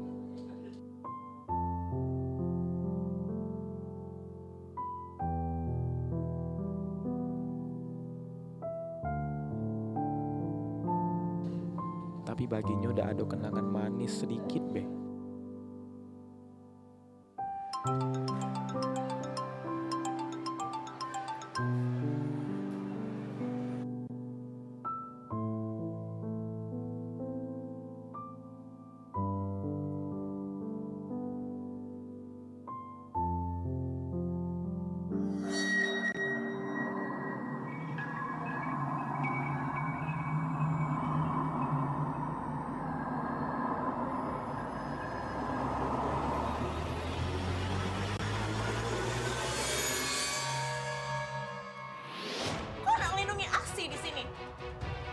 Tapi baginya udah ada kenangan manis sedikit beh.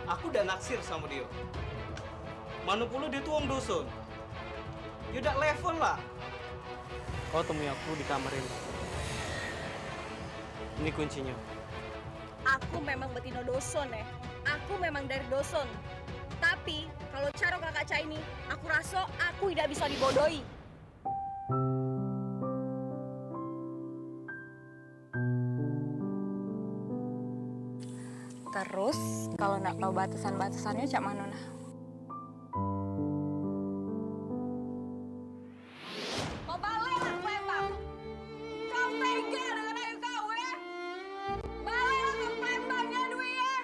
Aku udah naksir sama dia. Mana pula dia tuh orang dusun. Ya udah level lah. Kau temui aku di kamar ini. Ini kuncinya. Aku memang betina doson ya. Aku memang dari doson. Tapi kalau cara kakak Ca ini, aku rasa aku tidak bisa dibodohi. Terus kalau nak tahu batasan-batasannya cak mana nah? Kau baliklah kau Palembang. Kau tega dengan ayu kau ya. Baliklah kau Palembangnya Dwi ya.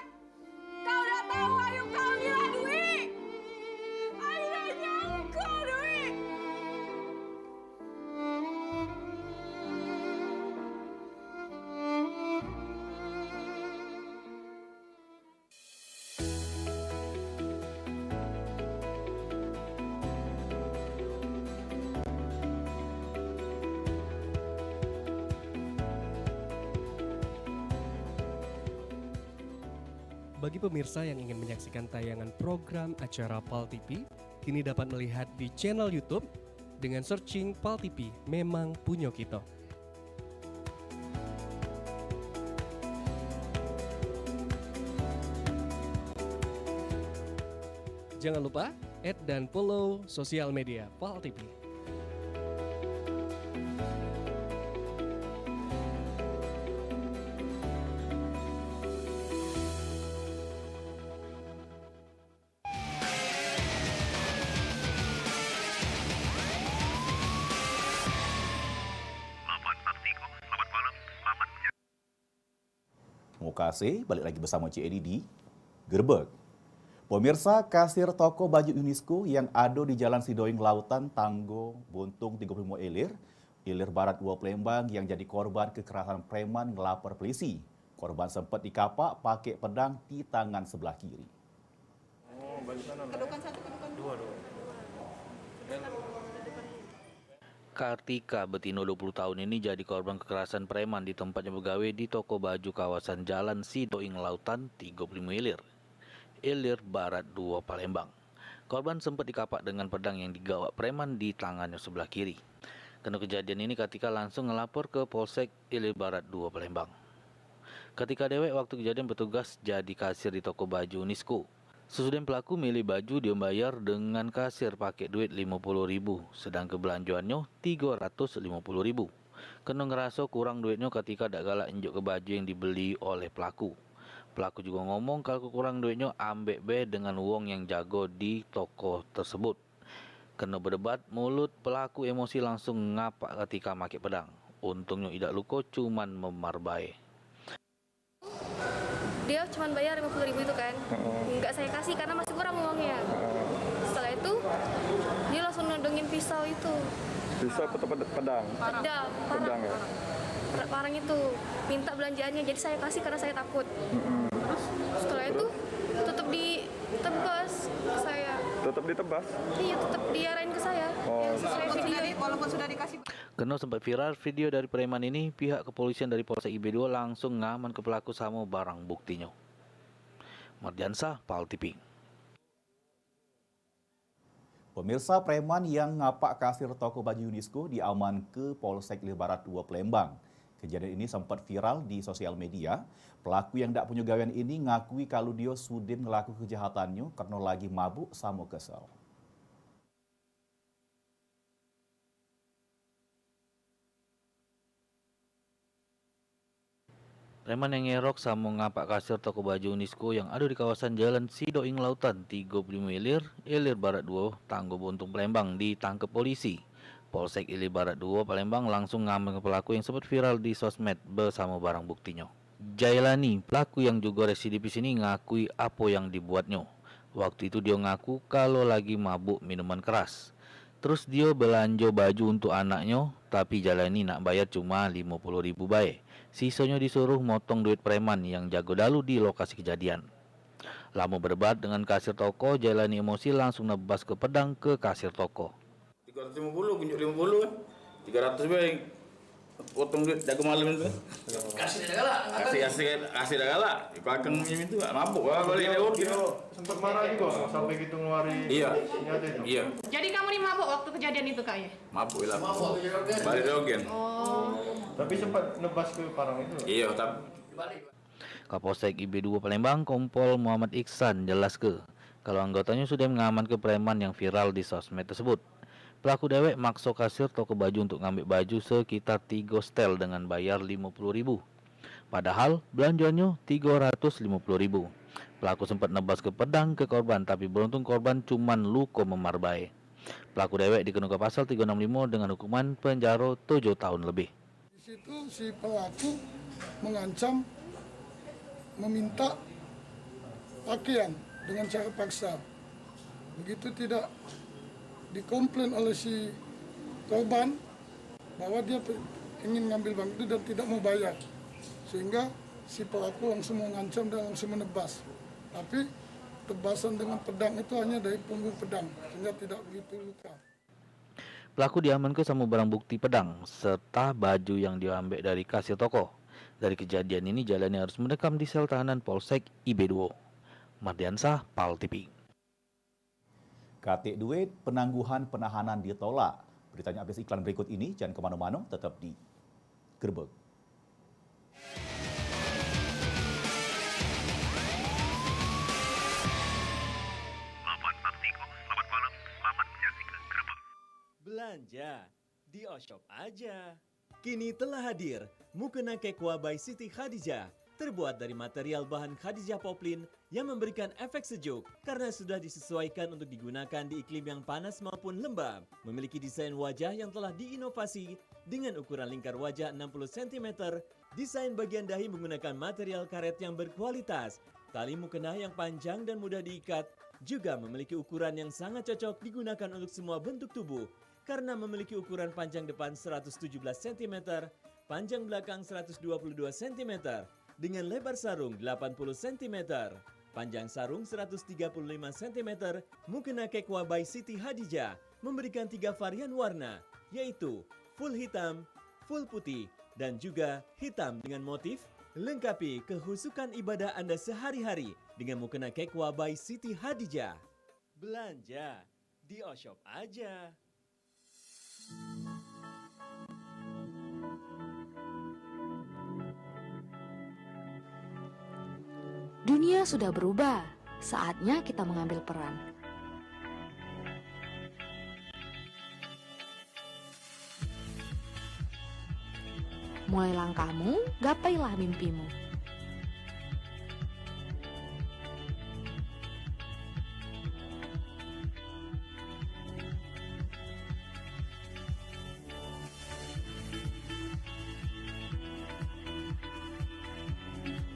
Kau udah tahu ayu kau nila Dwi. Ayu udah nyangka Dwi. Bagi pemirsa yang ingin menyaksikan tayangan program acara PAL TV, kini dapat melihat di channel YouTube dengan searching PAL TV Memang Punyo Kita. Jangan lupa add dan follow sosial media PAL TV. Mokase, balik lagi bersama Cik Edi di Gerbek. Pemirsa, kasir toko baju UNESCO yang ada di Jalan Sidoing Lautan, Tanggo, Buntung 35 Ilir Ilir Barat 2 Palembang yang jadi korban kekerasan preman ngelapor polisi. Korban sempat dikapak pakai pedang di tangan sebelah kiri. Oh, balik kanan. Kedukan satu, kedukan Dua. Kartika Betino 20 tahun ini jadi korban kekerasan preman di tempatnya bergawe di toko baju kawasan Jalan Sidoing Lautan 35 Ilir Barat 2 Palembang. Korban sempat dikapak dengan pedang yang digawak preman di tangannya sebelah kiri. Karena kejadian ini Kartika langsung ngelapor ke Polsek Ilir Barat 2 Palembang. Ketika dewek waktu kejadian bertugas jadi kasir di toko baju Unisco. Sesudah pelaku milih baju dia bayar dengan kasir pakai duit 50.000, sedangkan belanjuannya 350.000. Kena ngerasa kurang duitnya ketika dak galak injuk ke baju yang dibeli oleh pelaku. Pelaku juga ngomong kalau kurang duitnya ambek be dengan uang yang jago di toko tersebut. Kena berdebat, mulut pelaku emosi langsung ngapak ketika pakai pedang. Untungnya tidak luka, cuman memar bae. Dia cuma bayar 50.000 itu kan, nggak saya kasih karena masih kurang uangnya. Setelah itu dia langsung nodongin pisau itu. Pisau atau pedang? Pedang ya. Parang itu minta belanjaannya, jadi saya kasih karena saya takut. Setelah itu tetap ditebas saya. Tetap ditebas? Iya, tetap diarahin ke saya. Yang sesuai video. Walaupun sudah dikasih. Karena sempat viral video dari preman ini, pihak kepolisian dari Polsek IB2 langsung ngaman ke pelaku sama barang buktinya. Mardiansah, PAL TV. Pemirsa, preman yang ngapak kasir toko baju Unisco diaman ke Polsek Ilir Barat 2 Palembang. Kejadian ini sempat viral di sosial media. Pelaku yang tak punya gawean ini ngakui kalau dia sudah ngelaku kejahatannya karena lagi mabuk sama kesel. Preman yang ngerok sama ngapak kasir toko baju Unisco yang ada di kawasan Jalan Sidoing Lautan 35 Ilir Barat 2, Tanggo Buntung Palembang ditangkap polisi. Polsek Ilir Barat 2 Palembang langsung ngamen ke pelaku yang sempat viral di sosmed bersama barang buktinya. Jailani, pelaku yang juga residipis ini ngakui apa yang dibuatnya. Waktu itu dia ngaku kalau lagi mabuk minuman keras. Terus dia belanja baju untuk anaknya, tapi Jailani nak bayar cuma 50.000 bae. Sisanya disuruh motong duit preman yang jago dalu di lokasi kejadian. Lama berdebat dengan kasir toko, Jailani emosi langsung nebas ke pedang ke kasir toko. 350, kunjuk 50 kan. 300 baik. Potong duit jago malam itu. Kasih dah galak. Kasih dah galak. Belakang itu mabuk lah balik dia. Sempat marah juga sampai gitu ngeluarin senjata itu. Iya. Jadi kamu nih mabuk waktu kejadian itu Kak ya? Mabuk lah. Balik dogen. Oh. Tapi sempat nebas ke parang itu. Iya, tapi Kapolsek IB2 Palembang Kompol Muhammad Iksan jelas kalau anggotanya sudah mengaman ke preman yang viral di sosmed tersebut. Pelaku dewek makso kasir toko baju untuk ngambil baju sekitar 3 setel dengan bayar 50.000. Padahal belanjanya 350.000. Pelaku sempat nebas ke pedang ke korban, tapi beruntung korban cuman luka memar bae. Pelaku dewek dikenakan pasal 365 dengan hukuman penjara 7 tahun lebih. Di situ si pelaku mengancam meminta pakaian dengan cara paksa. Begitu tidak dikomplain oleh si korban bahwa dia ingin ngambil bank itu dan tidak mau bayar, sehingga si pelaku langsung mengancam dan langsung menebas. Tapi tebasan dengan pedang itu hanya dari punggung pedang, sehingga tidak begitu luka. Pelaku diamankan sama barang bukti pedang serta baju yang diambil dari kasir toko. Dari kejadian ini Jailani harus mendekam di sel tahanan Polsek IB2. Mardiansah, PAL TV. Katik duit, penangguhan penahanan ditolak. Beritanya habis iklan berikut ini, jangan kemana-mana, tetap di Gerbek. Selamat malam, selamat menyaksikan Gerbek. Belanja di Oshop aja. Kini telah hadir mukena kekwa by Siti Khadijah. Terbuat dari material bahan Khadijah Poplin yang memberikan efek sejuk karena sudah disesuaikan untuk digunakan di iklim yang panas maupun lembab. Memiliki desain wajah yang telah diinovasi dengan ukuran lingkar wajah 60 cm, desain bagian dahi menggunakan material karet yang berkualitas, tali mukena yang panjang dan mudah diikat, juga memiliki ukuran yang sangat cocok digunakan untuk semua bentuk tubuh karena memiliki ukuran panjang depan 117 cm, panjang belakang 122 cm, dengan lebar sarung 80 cm, panjang sarung 135 cm, mukena kekwa by Siti Hadijah memberikan 3 varian warna, yaitu full hitam, full putih, dan juga hitam dengan motif. Lengkapi kehusukan ibadah Anda sehari-hari dengan mukena kekwa by Siti Hadijah. Belanja di Oshop aja. Dunia sudah berubah, saatnya kita mengambil peran. Mulai langkahmu, gapailah mimpimu.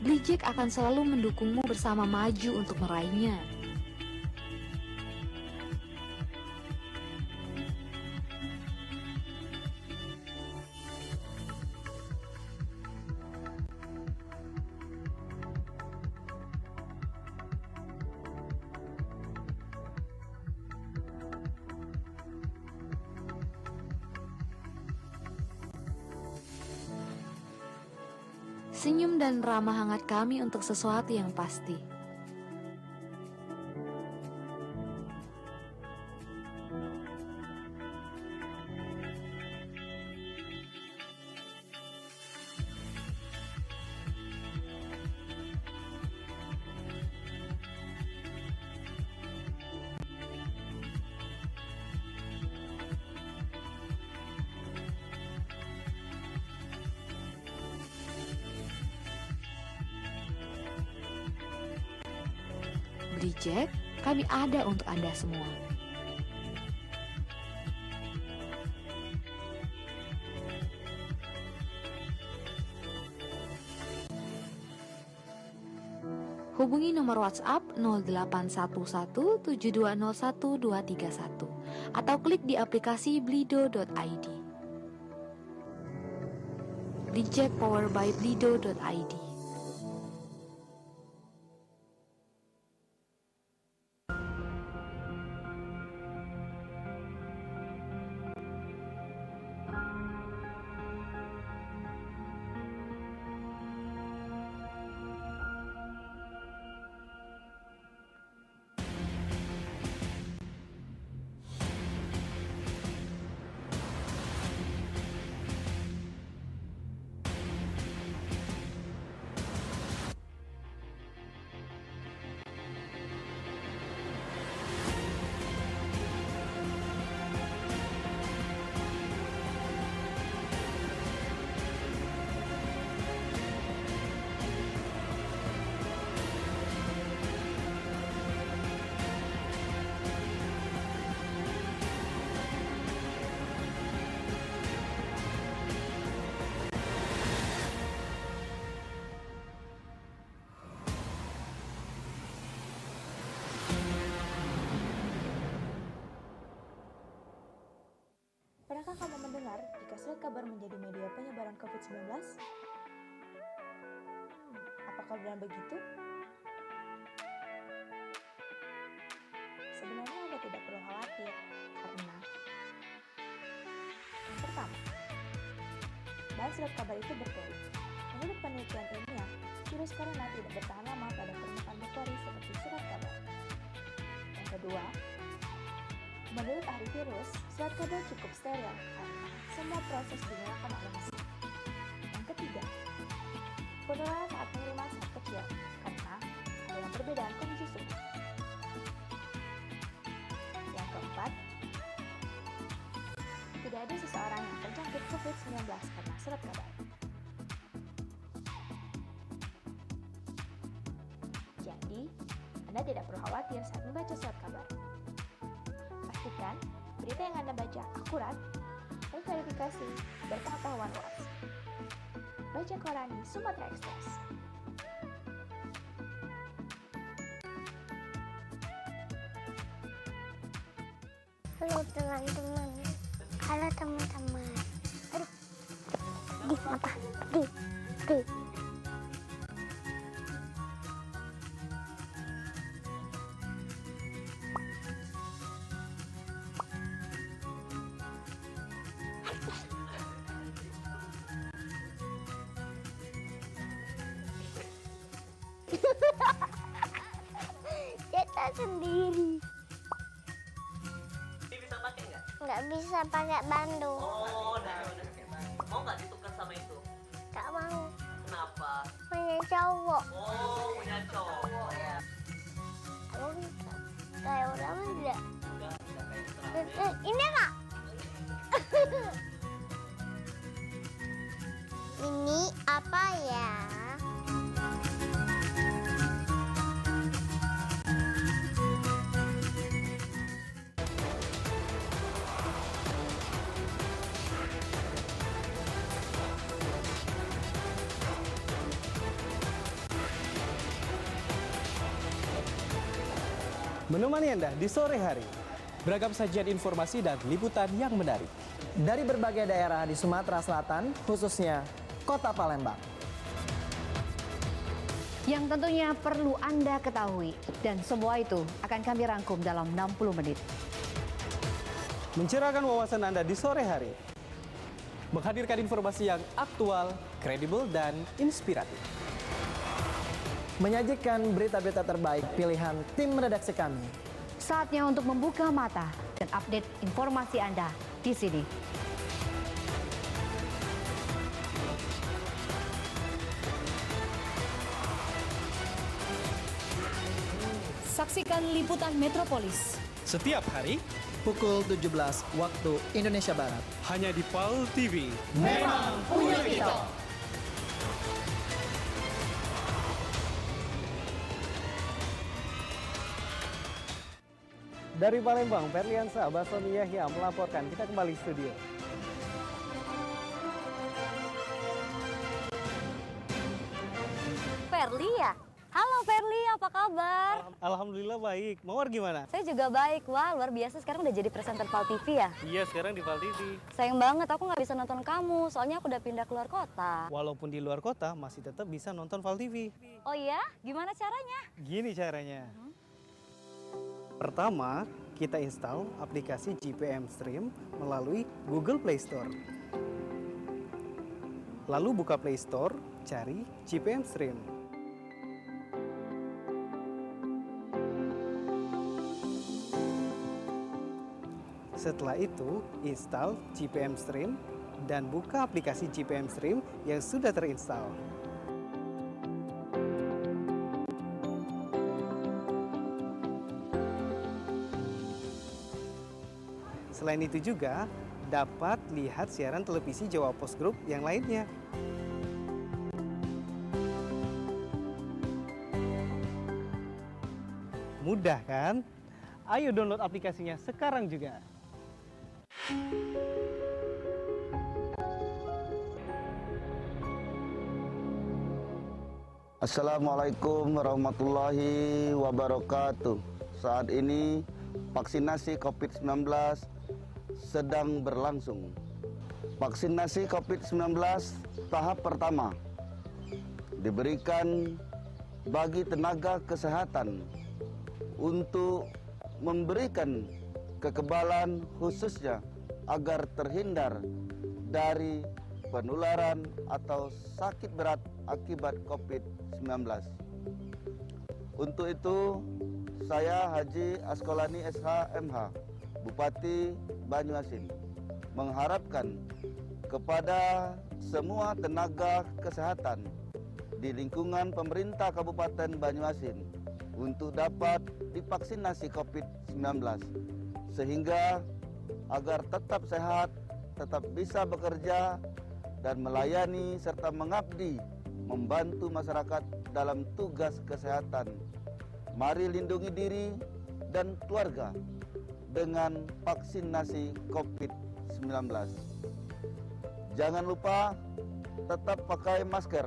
Blijek akan selalu mendukungmu bersama maju untuk meraihnya. Senyum dan ramah hangat kami untuk sesuatu yang pasti. Blijek, kami ada untuk Anda semua. Hubungi nomor WhatsApp 081172012231 atau klik di aplikasi blido.id. Blijek powered by blido.id. Pernahkah kamu mendengar jika surat kabar menjadi media penyebaran COVID-19? Apakah benar begitu? Sebenarnya Anda tidak perlu khawatir, karena yang pertama, bahan surat kabar itu berpori. Menurut penelitian ilmiah, virus corona tidak bertahan lama pada permukaan berpori seperti surat kabar. Yang kedua, menurut ahli virus, surat kabar cukup steril karena semua proses dinyalakan oleh mesin. Yang ketiga, penularan saat pengiriman sangat kecil karena ada perbedaan kondisi suhu. Yang keempat, tidak ada seseorang yang terjangkit COVID-19 karena surat kabar. Jadi, Anda tidak perlu khawatir saat membaca surat kabar. Pastikan berita yang Anda baca akurat, terverifikasi, berpengetahuan luas. Baca koran di Sumatera Express. Halo teman-teman, Halo teman-teman. Aduh. Di apa? Di. Kita sendiri. Bisa pakai nggak? Nggak bisa pakai Bandung. Oh, udah. Mau nggak ditukar sama itu? Nggak mau. Kenapa? Punya cowok. Oh, punya cowok ya. Aku kayak orang enggak. Ini kak. Ini apa ya? Menemani Anda di sore hari. Beragam sajian informasi dan liputan yang menarik. Dari berbagai daerah di Sumatera Selatan, khususnya Kota Palembang. Yang tentunya perlu Anda ketahui. Dan semua itu akan kami rangkum dalam 60 menit. Mencerahkan wawasan Anda di sore hari. Menghadirkan informasi yang aktual, kredibel, dan inspiratif. Menyajikan berita-berita terbaik pilihan tim redaksi kami. Saatnya untuk membuka mata dan update informasi Anda di sini. Saksikan liputan Metropolis Setiap hari pukul 17 waktu Indonesia Barat. Hanya di PAL TV. Memang punya kita. Dari Palembang, Ferliansa Basoni Yahya melaporkan. Kita kembali studio. Ferli ya? Halo Ferli, apa kabar? Alhamdulillah baik. Mawar gimana? Saya juga baik. Wah, luar biasa sekarang udah jadi presenter PAL TV ya? Iya, sekarang di PAL TV. Sayang banget aku nggak bisa nonton kamu, soalnya aku udah pindah keluar kota. Walaupun di luar kota, masih tetap bisa nonton PAL TV. Oh iya? Gimana caranya? Gini caranya. Pertama, kita install aplikasi GPM Stream melalui Google Play Store. Lalu buka Play Store, cari GPM Stream. Setelah itu, install GPM Stream dan buka aplikasi GPM Stream yang sudah terinstall. Selain itu juga dapat lihat siaran televisi Jawa Post Group yang lainnya. Mudah kan? Ayo download aplikasinya sekarang juga. Assalamualaikum warahmatullahi wabarakatuh. Saat ini vaksinasi COVID-19 sedang berlangsung. Vaksinasi COVID-19 tahap pertama diberikan bagi tenaga kesehatan untuk memberikan kekebalan khususnya agar terhindar dari penularan atau sakit berat akibat COVID-19. Untuk itu, saya Haji Askolani SH.MH, Bupati Banyuasin, mengharapkan kepada semua tenaga kesehatan di lingkungan pemerintah Kabupaten Banyuasin untuk dapat divaksinasi COVID-19 sehingga agar tetap sehat, tetap bisa bekerja dan melayani serta mengabdi membantu masyarakat dalam tugas kesehatan. Mari lindungi diri dan keluarga dengan vaksinasi COVID-19. Jangan lupa tetap pakai masker,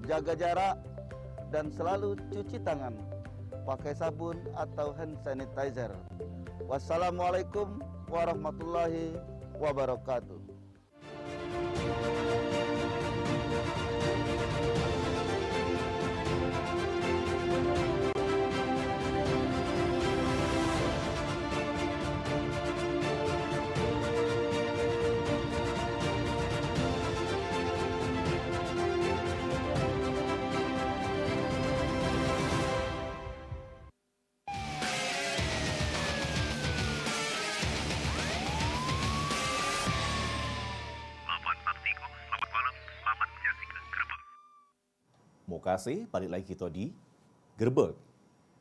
jaga jarak, dan selalu cuci tangan pakai sabun atau hand sanitizer. Wassalamualaikum warahmatullahi wabarakatuh. Mokase, balik lagi kita di Gerbek.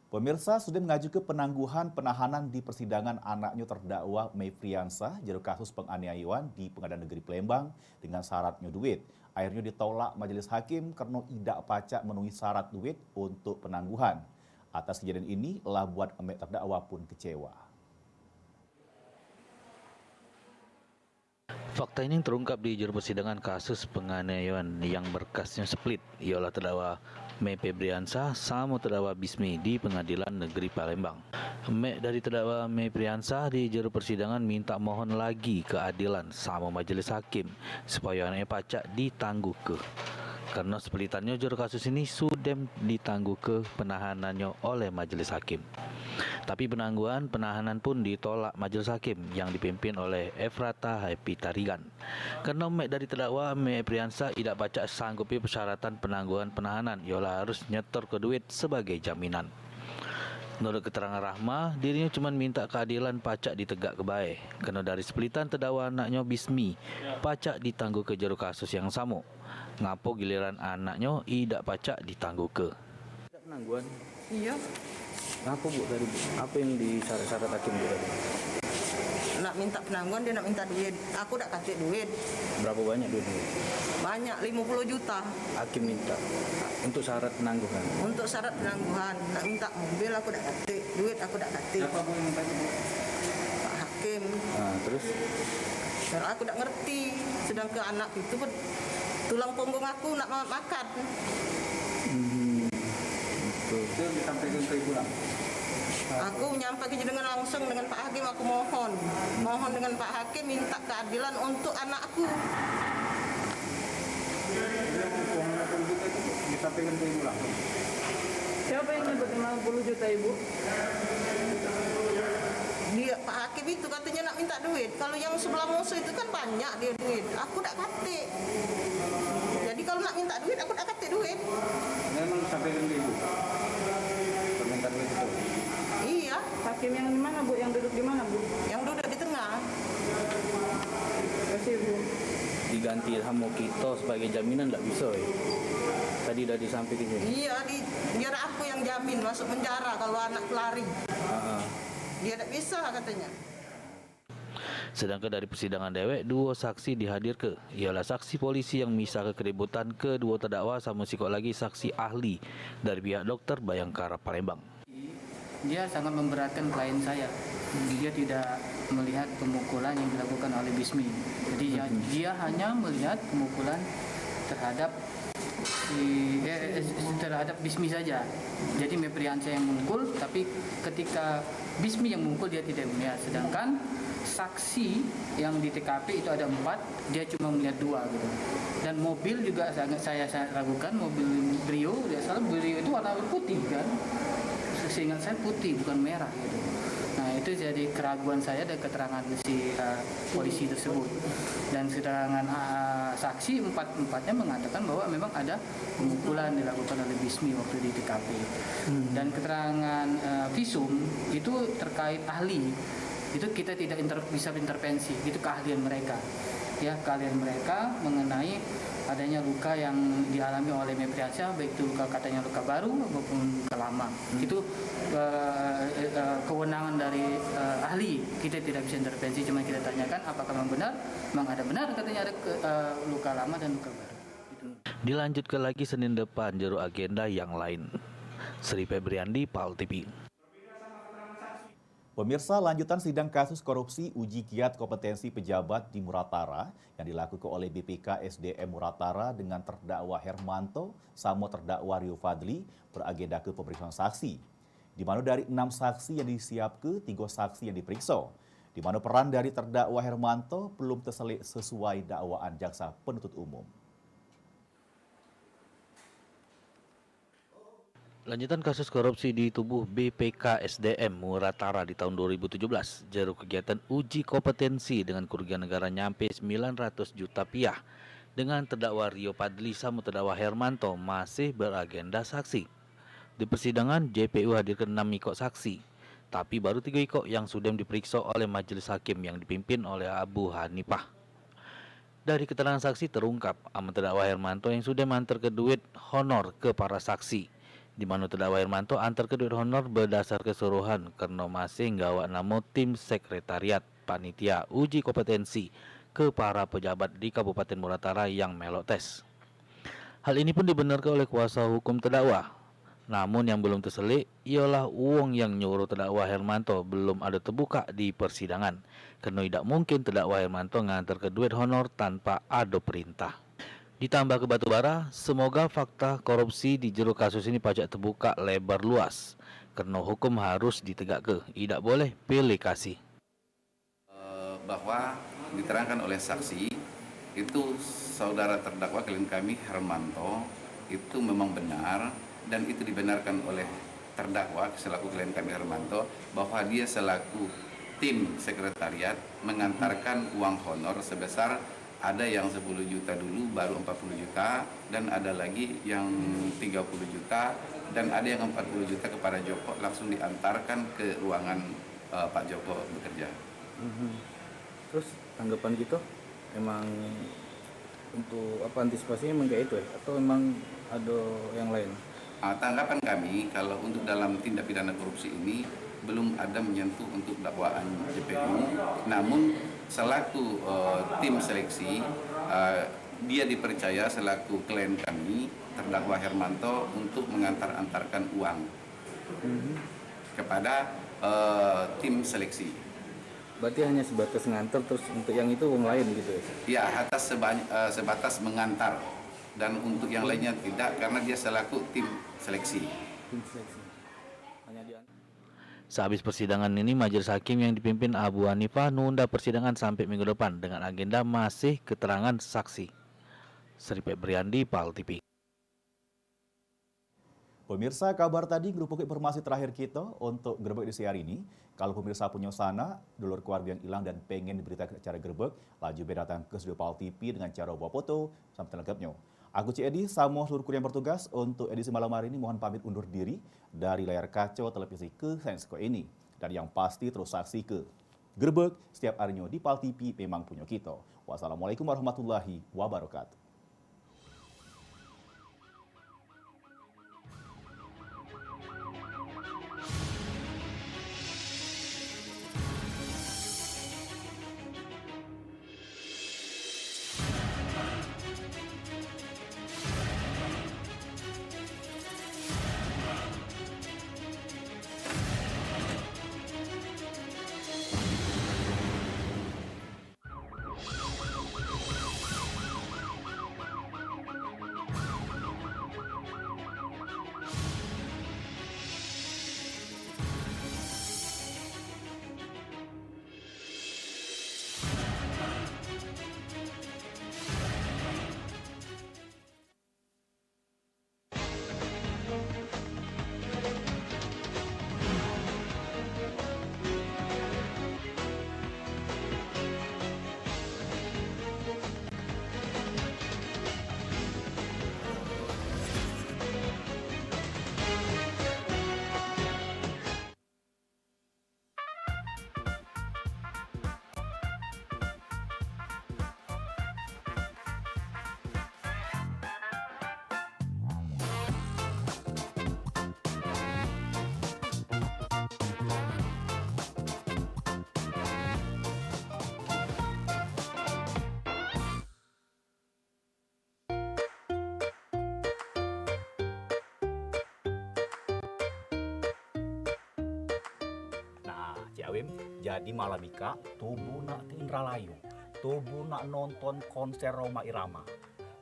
Pemirsa sudah mengajukan penangguhan penahanan di persidangan anaknya terdakwa Mefriansah jero kasus penganiayaan di Pengadilan Negeri Palembang dengan syaratnya duit. Akhirnya ditolak majelis hakim karena tidak pacak memenuhi syarat duit untuk penangguhan. Atas kejadian ini, lah buat emek terdakwa pun kecewa. Fakta ini terungkap di juru persidangan kasus penganiayaan yang berkasnya split, ialah terdakwa Mek Febriansah sama terdakwa Bismi di Pengadilan Negeri Palembang. Mek dari terdakwa Mek Febriansah di juru persidangan minta mohon lagi keadilan sama majelis hakim supaya anaknya pacak ditangguh ke. Karena splitannya juru kasus ini sudah ditangguh ke penahanannya oleh majelis hakim. Tapi penangguhan penahanan pun ditolak majelis hakim yang dipimpin oleh Efrata Happy Tarigan. Karena Mek dari terdakwa Mek Febriansah tidak pacak sanggupi persyaratan penangguhan penahanan, ialah harus nyetor ke duit sebagai jaminan. Menurut keterangan Rahma, dirinya cuma minta keadilan pacak ditegak ke baik. Karena dari splitan terdakwa anaknya Bismi, pacak ditangguh ke juru kasus yang sama. Ngapo giliran anaknya tidak pacak ditangguh ke. Penangguhan? Iya. Apa Bu tadi Bu? Apa yang disyarat-syarat hakim Bu tadi? Nak minta penangguhan, dia nak minta duit. Aku tak kasih duit. Berapa banyak duitnya? Banyak, 50 juta. Hakim minta untuk syarat penangguhan. Untuk syarat penangguhan, nak minta mobil aku tak kasih, duit aku tak kasih. Siapa Bu yang minta itu? Pak Hakim. Terus? Dan aku tak ngerti, sedangkan anak itu pun tulang punggung aku nak makan. Itu disampaikan ke Ibu lang. Aku menyampaikan dengan langsung dengan Pak Hakim, aku mohon dengan Pak Hakim minta keadilan untuk anakku. Disampaikan ke Ibu lang. Siapa yang nyebut 50 juta Ibu? Dia Pak Hakim itu katanya nak minta duit. Kalau yang sebelah musuh itu kan banyak dia duit. Aku tak katik. Jadi kalau nak minta duit, aku tak katik duit. Memang disampaikan ke Ibu. Permintaan duit itu. Iya. Hakim yang di mana Bu? Yang duduk di mana Bu? Yang duduk di tengah. Kasih Bu. Diganti sama kita sebagai jaminan tak bisa ya? Tadi dah disampaikan ya? Iya, biar aku yang jamin masuk penjara kalau anak lari. Dia tak bisa katanya. Sedangkan dari persidangan dewek, dua saksi dihadirkan. Ialah saksi polisi yang misah keributan kedua terdakwa sama sikok lagi saksi ahli dari pihak dokter Bayangkara Palembang. Dia sangat memberatkan klien saya. Dia tidak melihat pemukulan yang dilakukan oleh Bismi. Jadi dia hanya melihat pemukulan terhadap Bismi saja. Jadi Mek Febriansah yang memukul, tapi ketika Bismi yang memukul dia tidak melihat. Sedangkan saksi yang di TKP itu ada 4, dia cuma melihat 2 gitu. Dan mobil juga sangat saya ragukan, mobil Brio, dia salah Brio itu warna putih kan. Seingat saya putih bukan merah gitu. Nah itu jadi keraguan saya dan keterangan si polisi tersebut. Dan keterangan saksi empatnya mengatakan bahwa memang ada pemukulan dilakukan oleh Bismi waktu di TKP. Dan keterangan visum itu terkait ahli. Itu kita tidak bisa intervensi, itu keahlian mereka. Ya, keahlian mereka mengenai adanya luka yang dialami oleh Mek Febriansah, baik itu luka katanya luka baru maupun luka lama. Itu kewenangan dari ahli. Kita tidak bisa intervensi, cuma kita tanyakan apakah memang benar, memang ada benar katanya ada luka lama dan luka baru. Dilanjutkan lagi Senin depan juru agenda yang lain. Sri Febriandi, PAL TV. Pemirsa, lanjutan sidang kasus korupsi uji kiat kompetensi pejabat di Muratara yang dilakukan oleh BPK SDM Muratara dengan terdakwa Hermanto sama terdakwa Rio Fadli beragenda ke pemeriksaan saksi. Di mana dari 6 saksi yang disiapkan, 3 saksi yang diperiksa. di mana peran dari terdakwa Hermanto belum terselit sesuai dakwaan jaksa penuntut umum. Lanjutan kasus korupsi di tubuh BPK SDM Muratara di tahun 2017, jeruk kegiatan uji kompetensi dengan kerugian negara nyampe 900 juta rupiah. Dengan terdakwa Rio Padli sama terdakwa Hermanto masih beragenda saksi. Di persidangan, JPU hadirkan 6 ikok saksi, tapi baru 3 ikok yang sudah diperiksa oleh majelis hakim yang dipimpin oleh Abu Hanifah. Dari keterangan saksi terungkap, terdakwa Hermanto yang sudah mengantarkan duit honor ke para saksi, di mana terdakwa Hermanto antar ke duit honor berdasar keseluruhan karena masih nggawa nama tim sekretariat panitia uji kompetensi ke para pejabat di Kabupaten Muratara yang melok tes. Hal ini pun dibenarkan oleh kuasa hukum terdakwa. Namun yang belum terselit ialah uang yang nyuruh terdakwa Hermanto belum ada terbuka di persidangan, karena tidak mungkin terdakwa Hermanto ngantar ke duit honor tanpa ada perintah. Ditambah ke batubara, semoga fakta korupsi di jero kasus ini pajak terbuka lebar luas, karena hukum harus ditegakkan, tidak boleh pilih kasih. Bahwa diterangkan oleh saksi, itu saudara terdakwa klien kami Hermanto itu memang benar, dan itu dibenarkan oleh terdakwa selaku klien kami Hermanto, bahwa dia selaku tim sekretariat mengantarkan uang honor sebesar ada yang 10 juta dulu, baru 40 juta, dan ada lagi yang 30 juta, dan ada yang 40 juta kepada Joko langsung diantarkan ke ruangan Pak Joko bekerja. Terus tanggapan gitu, emang untuk apa antisipasinya emang kayak itu ya? Atau emang ada yang lain? Tanggapan kami, kalau untuk dalam tindak pidana korupsi ini belum ada menyentuh untuk dakwaan JPU, namun selaku tim seleksi, dia dipercaya selaku klien kami, terdakwa Hermanto, untuk mengantar-antarkan uang kepada tim seleksi. Berarti hanya sebatas ngantar, terus untuk yang itu uang lain gitu ya? Ya, atas sebatas mengantar, dan untuk yang lainnya tidak, karena dia selaku tim seleksi. Tim seleksi. Hanya di Sehabis persidangan ini, majelis hakim yang dipimpin Abu Hanifah menunda persidangan sampai minggu depan dengan agenda masih keterangan saksi. Seripek Briandi, PAL TV. Pemirsa, kabar tadi ngerupuk informasi terakhir kita untuk Gerbek edisi hari ini. Kalau pemirsa punya sana, dulur keluarga yang hilang dan pengen diberitakan cara Gerbek, laju datang ke studio PAL TV dengan cara bawa foto sampai lengkapnya. Aku Cik Edi, sama seluruh kru yang bertugas untuk edisi malam hari ini mohon pamit undur diri dari layar kaca televisi kesayangan ini. Dan yang pasti terus saksi ke Gerbek setiap harinya di PAL TV memang punya kita. Wassalamualaikum warahmatullahi wabarakatuh. Awim, jadi Malamika, tubuh nak ke Indralayu, tubuh nak nonton konser Roma Irama.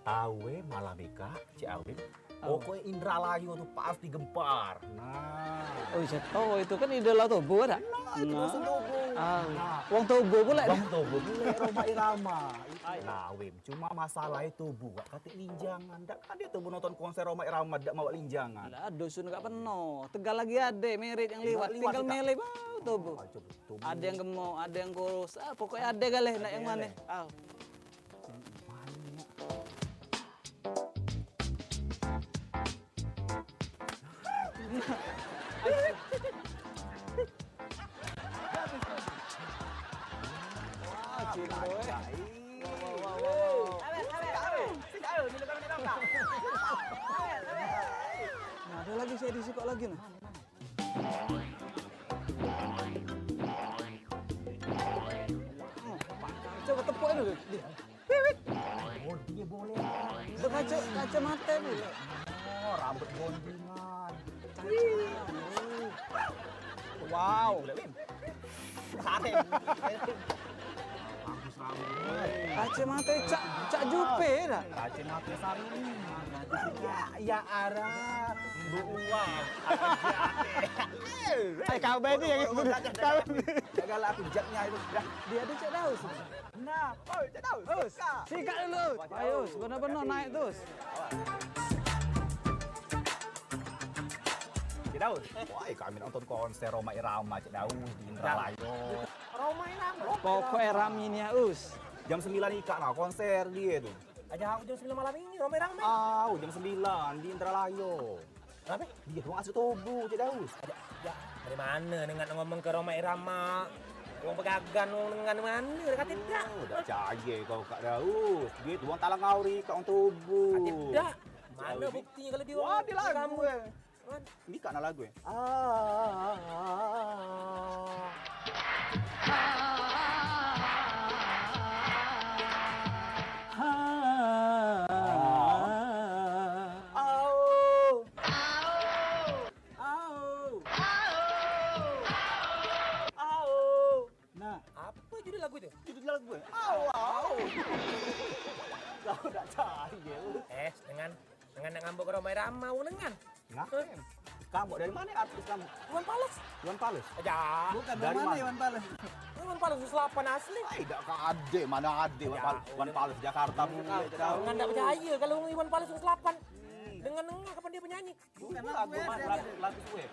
Tahu Malamika, Awim, pokoknya Indralayu tuh pasti gempar. Nah, oh saya tahu itu kan idola tubuh ada. Itu langsung tubuh. Wong Tobo pula. Wong Tobo pula Roma Irama. Nah, Wim, cuma masalah itu buat kata linjangan. Ndak kan dia tuh nonton konser Roma Irama ndak mau linjangan. Lah dusun enggak penuh. Tegal lagi ada merit yang lewat. Tinggal mele bau Tobo. Ada yang gemuk, ada yang kurus. Pokoknya ada galeh nak yang mana. Nah, ada lagi saya disuka lagi nah. Coba tepuk dulu. Dia boleh. Kacamata dulu. Oh, rambut bondingan. Wow. Kacamata cak jupe dah. Kacamata Sari. Ya arah. Buang. Kau ini yang itu. Kau Gagal aku jaknya itu. dia ada Cak Daus. Nah, Cak Daus. Sikat dulu. Ayo, benar-benar naik terus. Cak Daus. Wah, kami nonton konser Roma Irama Cak Daus di Indralayo. Roma Irama. Pokoknya Rami ini ya, Us. Jam 9 ikak nah konser dia tuh. Aja aku jam 9 malam ini Roma Irama. Jam 9 di Indralayo. Kenapa? Dia tuh asli Tobu Cak Daus. Ya, dari mana dengan ngomong ke Roma Irama? Wong pegagan dengan mana? Kata tidak. Udah caye kau Kak Daus. Dia tuh orang Talang Ngauri Kak orang Tobu. Tidak. Mana buktinya kalau dia Wah, di lagu kamu? Ini Kak lagu ya? Nah, apa judul lagu itu? Judul lagu gue. Kau udah caye. Dengan ngambek ke Roma Irama, dengan. Ngapain? Kamu dari mana artis kamu? Iwan Fals. Iwan Fals? Ya. Bukan dari mana Iwan Fals? Iwan Fals 8 asli. Tidak ke ade, mana ade Iwan Fals Jakarta. Jangan enggak percaya kalau Iwan Fals 8. Dengan kapan dia penyanyi? Bukan lagu gue.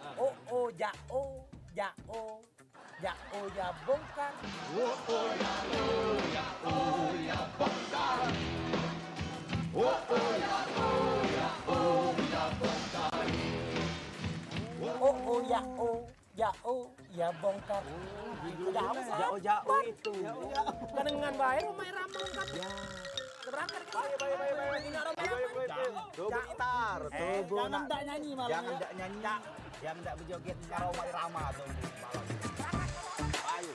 Jao ya bongkar. Ya bongkar. Ya bongkar. Udah apa sih? Jauh itu. Kan dengan baik Roma Irama kan. Terangkan kan. Ini Roma Irama. Coba gitar. Jangan enggak nyanyi malam. Jangan enggak nyanyi. Yang enggak berjoget Roma Irama tuh. Ayo.